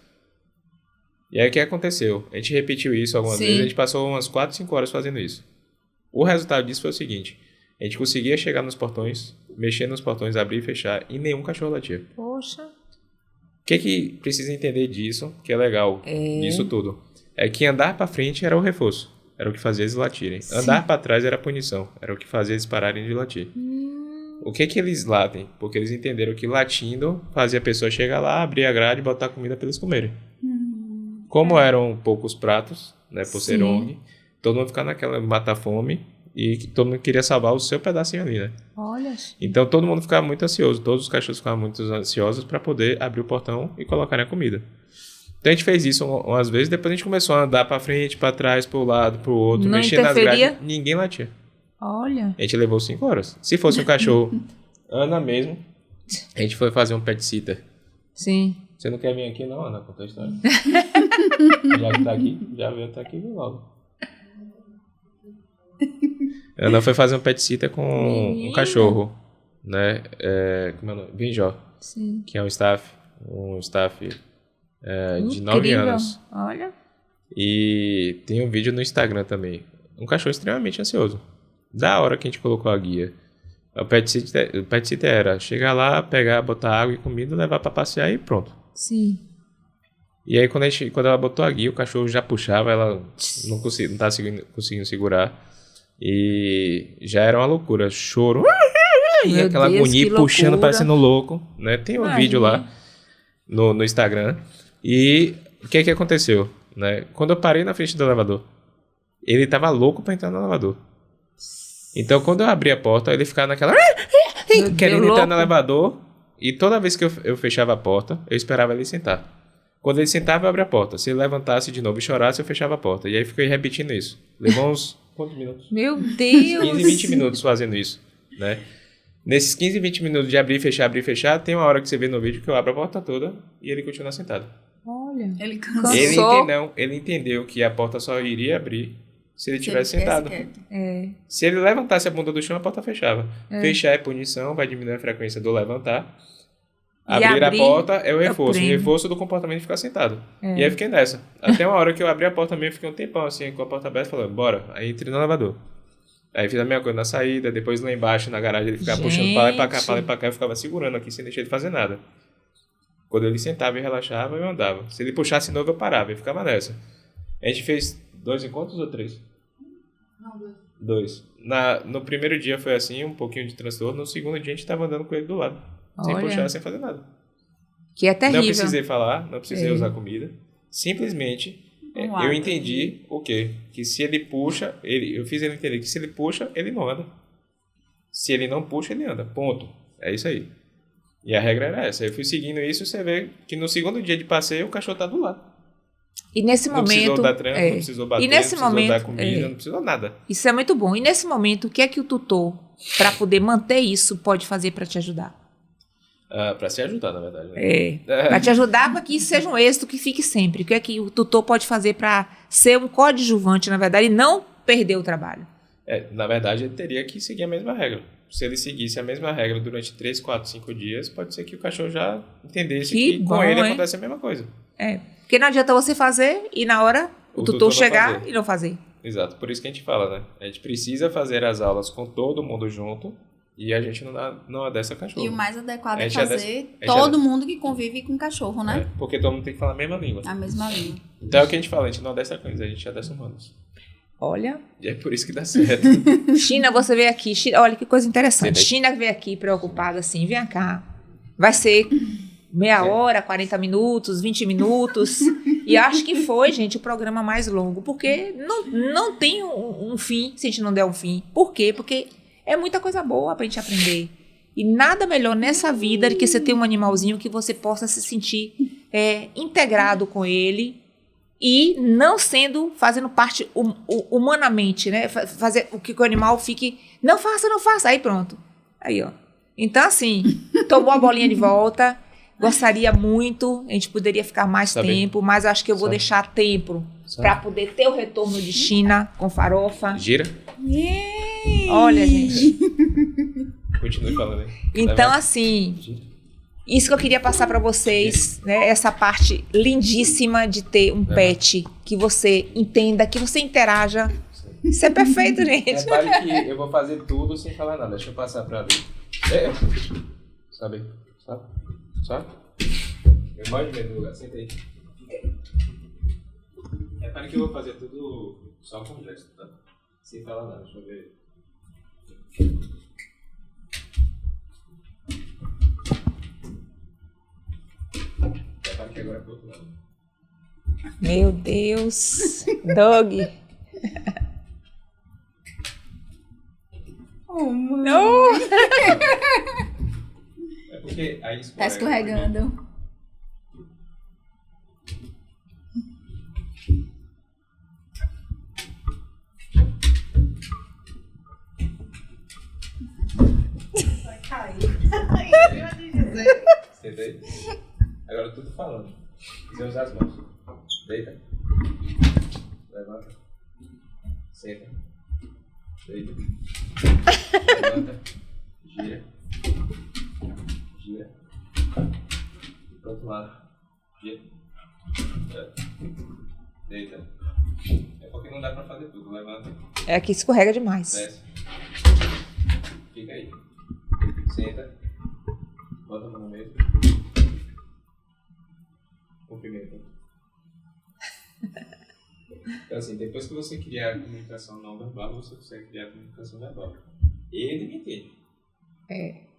E aí o que aconteceu? A gente repetiu isso algumas vezes, a gente passou umas 4, 5 horas fazendo isso. O resultado disso foi o seguinte, a gente conseguia chegar nos portões, mexer nos portões, abrir e fechar, e nenhum cachorro latia. Poxa. O que precisa entender disso, que é legal, disso tudo? É que andar pra frente era o reforço, era o que fazia eles latirem. Andar pra trás era a punição, era o que fazia eles pararem de latir. O que eles latem? Porque eles entenderam que latindo fazia a pessoa chegar lá, abrir a grade e botar comida para eles comerem. Como eram poucos pratos, né, por ser ONG, todo mundo ficava naquela mata-fome, e que todo mundo queria salvar o seu pedacinho ali, né? Olha. Então todo mundo ficava muito ansioso, todos os cachorros ficavam muito ansiosos para poder abrir o portão e colocar a comida. Então a gente fez isso umas vezes, depois a gente começou a andar para frente, para trás, para o lado, para o outro, não mexer nas interferia? grades, ninguém latia. Olha. A gente levou 5 horas. Se fosse um cachorro, Ana mesmo, a gente foi fazer um pet sitter. Sim. Você não quer vir aqui não, Ana, contar a história? Já que tá aqui, já veio até aqui logo. Ana foi fazer um pet sitter com um cachorro, né? Como é o nome? Benjó. Sim. Que é um staff de 9 anos. Olha. E tem um vídeo no Instagram também. Um cachorro extremamente ansioso. Da hora que a gente colocou a guia. O pet sitter era chegar lá, pegar, botar água e comida, levar pra passear e pronto. Sim. E aí quando ela botou a guia, o cachorro já puxava, ela não tava conseguindo segurar. E já era uma loucura. Choro. E aquela agonia puxando, parecendo louco. Né? Tem um vídeo lá no Instagram. E o que aconteceu? Né? Quando eu parei na frente do elevador, ele tava louco pra entrar no elevador. Então quando eu abri a porta, ele ficava naquela... querendo entrar no elevador. E toda vez que eu fechava a porta, eu esperava ele sentar. Quando ele sentava, eu abria a porta. Se ele levantasse de novo e chorasse, eu fechava a porta. E aí fiquei repetindo isso. Levou uns... Quantos minutos? Meu Deus! 15, 20 minutos fazendo isso, né? Nesses 15, 20 minutos de abrir e fechar, tem uma hora que você vê no vídeo que eu abro a porta toda e ele continua sentado. Olha. Ele cansou. Ele entendeu que a porta só iria abrir se ele tivesse sentado. Se ele levantasse a bunda do chão, a porta fechava. Fechar é punição, vai diminuir a frequência do levantar. Abrir a porta é o reforço. O reforço do comportamento é ficar sentado. E aí fiquei nessa. Até uma hora que eu abri a porta também, eu fiquei um tempão assim, com a porta aberta, falando, bora. Aí entrei no elevador. Aí fiz a mesma coisa na saída, depois lá embaixo, na garagem, ele ficava puxando pra lá e pra cá, eu ficava segurando aqui, sem deixar ele fazer nada. Quando ele sentava e relaxava, eu andava. Se ele puxasse de novo, eu parava e ficava nessa. A gente fez 2 encontros ou 3? Não, 2. No primeiro dia foi assim, um pouquinho de transtorno. No segundo dia, a gente tava andando com ele do lado. Sem puxar, sem fazer nada. Que é terrível. Não precisei falar, não precisei usar comida. Simplesmente, eu entendi o quê? Que se ele puxa, eu fiz ele entender que se ele puxa, ele não anda. Se ele não puxa, ele anda. Ponto. É isso aí. E a regra era essa. Eu fui seguindo isso, você vê que no segundo dia de passeio, o cachorro tá do lado. E nesse momento... Não precisou dar treino, não precisou bater, não precisou dar comida, não precisou nada. Isso é muito bom. E nesse momento, o que é que o tutor, para poder manter isso, pode fazer para te ajudar? Para se ajudar, na verdade. Né? Para te ajudar para que isso seja um êxito que fique sempre. O que é que o tutor pode fazer para ser um coadjuvante, na verdade, e não perder o trabalho? Na verdade, ele teria que seguir a mesma regra. Se ele seguisse a mesma regra durante 3, 4, 5 dias, pode ser que o cachorro já entendesse que com ele acontece a mesma coisa. Porque não adianta você fazer e na hora o tutor chegar e não fazer. Exato, por isso que a gente fala, né? A gente precisa fazer as aulas com todo mundo junto e a gente não adestra cachorro. E o mais adequado é fazer todo mundo que convive com cachorro, né? Porque todo mundo tem que falar a mesma língua. A mesma língua. Então é o que a gente fala, a gente não adestra cães, a gente adestra humanos. Olha. E é por isso que dá certo. China, você veio aqui. Olha que coisa interessante. China veio aqui preocupada assim, vem cá. Vai ser meia hora, 40 minutos, 20 minutos. E acho que foi, gente, o programa mais longo. Porque não tem um fim se a gente não der um fim. Por quê? Porque é muita coisa boa pra gente aprender. E nada melhor nessa vida do que você ter um animalzinho que você possa se sentir integrado com ele. E não fazendo parte humanamente, né? Fazer o que o animal fique... Não faça. Aí pronto. Aí, ó. Então, assim, tomou a bolinha de volta. Gostaria muito. A gente poderia ficar mais tempo. Mas acho que eu vou deixar tempo para poder ter o retorno de China com farofa. Gira. Olha, gente. Continue falando aí. Então, assim... Gira. Isso que eu queria passar para vocês, né? Essa parte lindíssima de ter um pet que você entenda, que você interaja. Isso é perfeito, gente. Repare que eu vou fazer tudo sem falar nada. Deixa eu passar para ali. Sabe? Eu morro de medo do lugar. Senta aí. Repare que eu vou fazer tudo só com gesto, tá? Sem falar nada. Deixa eu ver. Que agora é pro outro lado. Meu Deus. Dog. Não. É porque aí Tá escorregando. Vai cair. Senta aí. Agora tudo falando. Você usar as mãos. Deita. Levanta. Senta. Deita. Levanta. Gira. Gira. Pro outro lado. Gira. Deita. É porque não dá pra fazer tudo. Levanta. É que escorrega demais. Desce. Fica aí. Senta. Bota a mão no meio. Cumprimenta. Então, assim, depois que você criar a comunicação não verbal, você consegue criar a comunicação verbal. Ele me entende.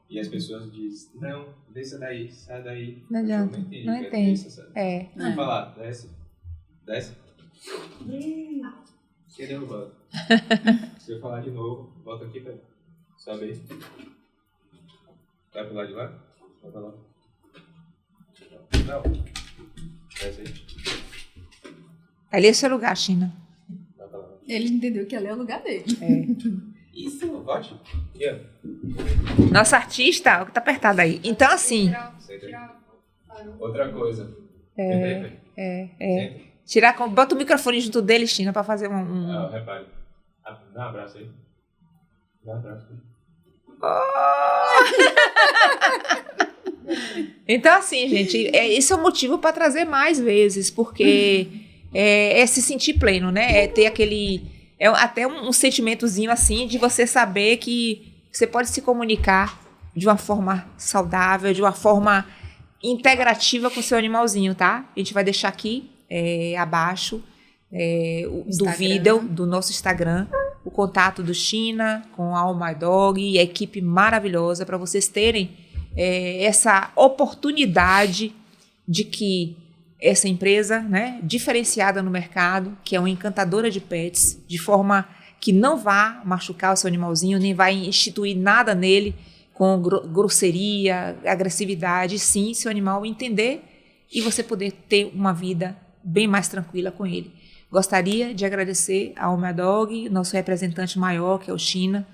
E as pessoas dizem, não, desça daí, sai daí. Não adianta. Não entende. Vai falar, desce. Desce. Fiquei derrubando. Se eu falar de novo, volta aqui pra mim. Sobe aí. Vai pro lado de lá? Vai pra lá. Não. Desce aí. Ali é seu lugar, China. Vai pra lá. Ele entendeu que ali é o lugar dele. Isso, volte. Aqui, ó. Nossa artista, o que tá apertado aí. Então, assim... Senta aí. Outra coisa. Senta aí, Senta. Bota o microfone junto dele, China, pra fazer Ah, repare. Dá um abraço aí. Dá um abraço aí. Então, assim, gente, esse é o motivo para trazer mais vezes, porque é se sentir pleno, né? É ter aquele... É até um sentimentozinho, assim, de você saber que você pode se comunicar de uma forma saudável, de uma forma integrativa com o seu animalzinho, tá? A gente vai deixar aqui abaixo do vídeo do nosso Instagram, o contato do China com a All My Dog e a equipe maravilhosa para vocês terem essa oportunidade de que essa empresa, né, diferenciada no mercado, que é uma encantadora de pets, de forma que não vá machucar o seu animalzinho, nem vai instituir nada nele com grosseria, agressividade, sim, seu animal entender e você poder ter uma vida bem mais tranquila com ele. Gostaria de agradecer ao My Dog, nosso representante maior, que é o China,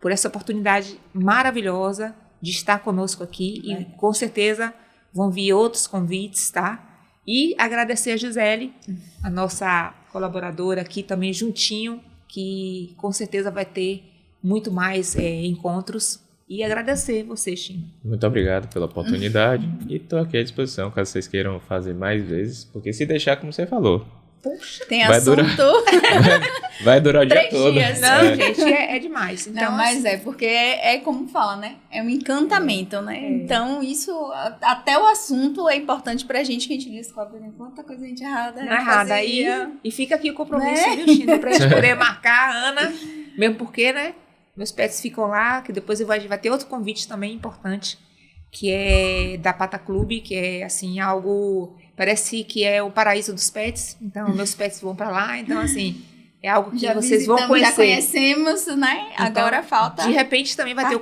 por essa oportunidade maravilhosa de estar conosco aqui e com certeza vão vir outros convites, tá? E agradecer a Gisele, a nossa colaboradora aqui também juntinho, que com certeza vai ter muito mais encontros. E agradecer você, China. Muito obrigado pela oportunidade e estou aqui à disposição caso vocês queiram fazer mais vezes, porque se deixar, como você falou, tem assunto. Vai durar o dia 3 todo. dias. Não, gente, é demais. Então, não, mas porque é como fala, né? É um encantamento, né? Então, isso, até o assunto é importante pra gente, que a gente descobre quanta coisa a gente errada. Aí, e fica aqui o compromisso, viu, China? Pra gente poder marcar a Ana, mesmo porque, né? Meus pets ficam lá, que depois vai ter outro convite também importante, que é da Pata Clube, que é, assim, algo... Parece que é o paraíso dos pets, então meus pets vão pra lá, então assim, é algo que vocês vão conhecer. Já conhecemos, né? Então, agora falta. De repente também vai ter o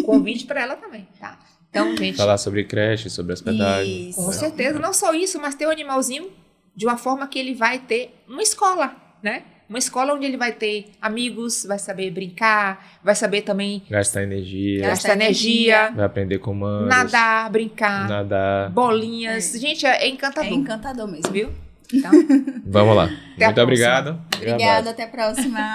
convite para ela também, tá? Então, gente. Falar sobre creche, sobre hospedagem. Com certeza, não só isso, mas ter o animalzinho de uma forma que ele vai ter uma escola, né? Uma escola onde ele vai ter amigos, vai saber brincar, vai saber também... Gastar energia. Vai aprender comandos. Nadar, brincar. Bolinhas. Gente, é encantador. É encantador mesmo. Viu? Então, vamos lá. Muito obrigado. Obrigada, até a próxima.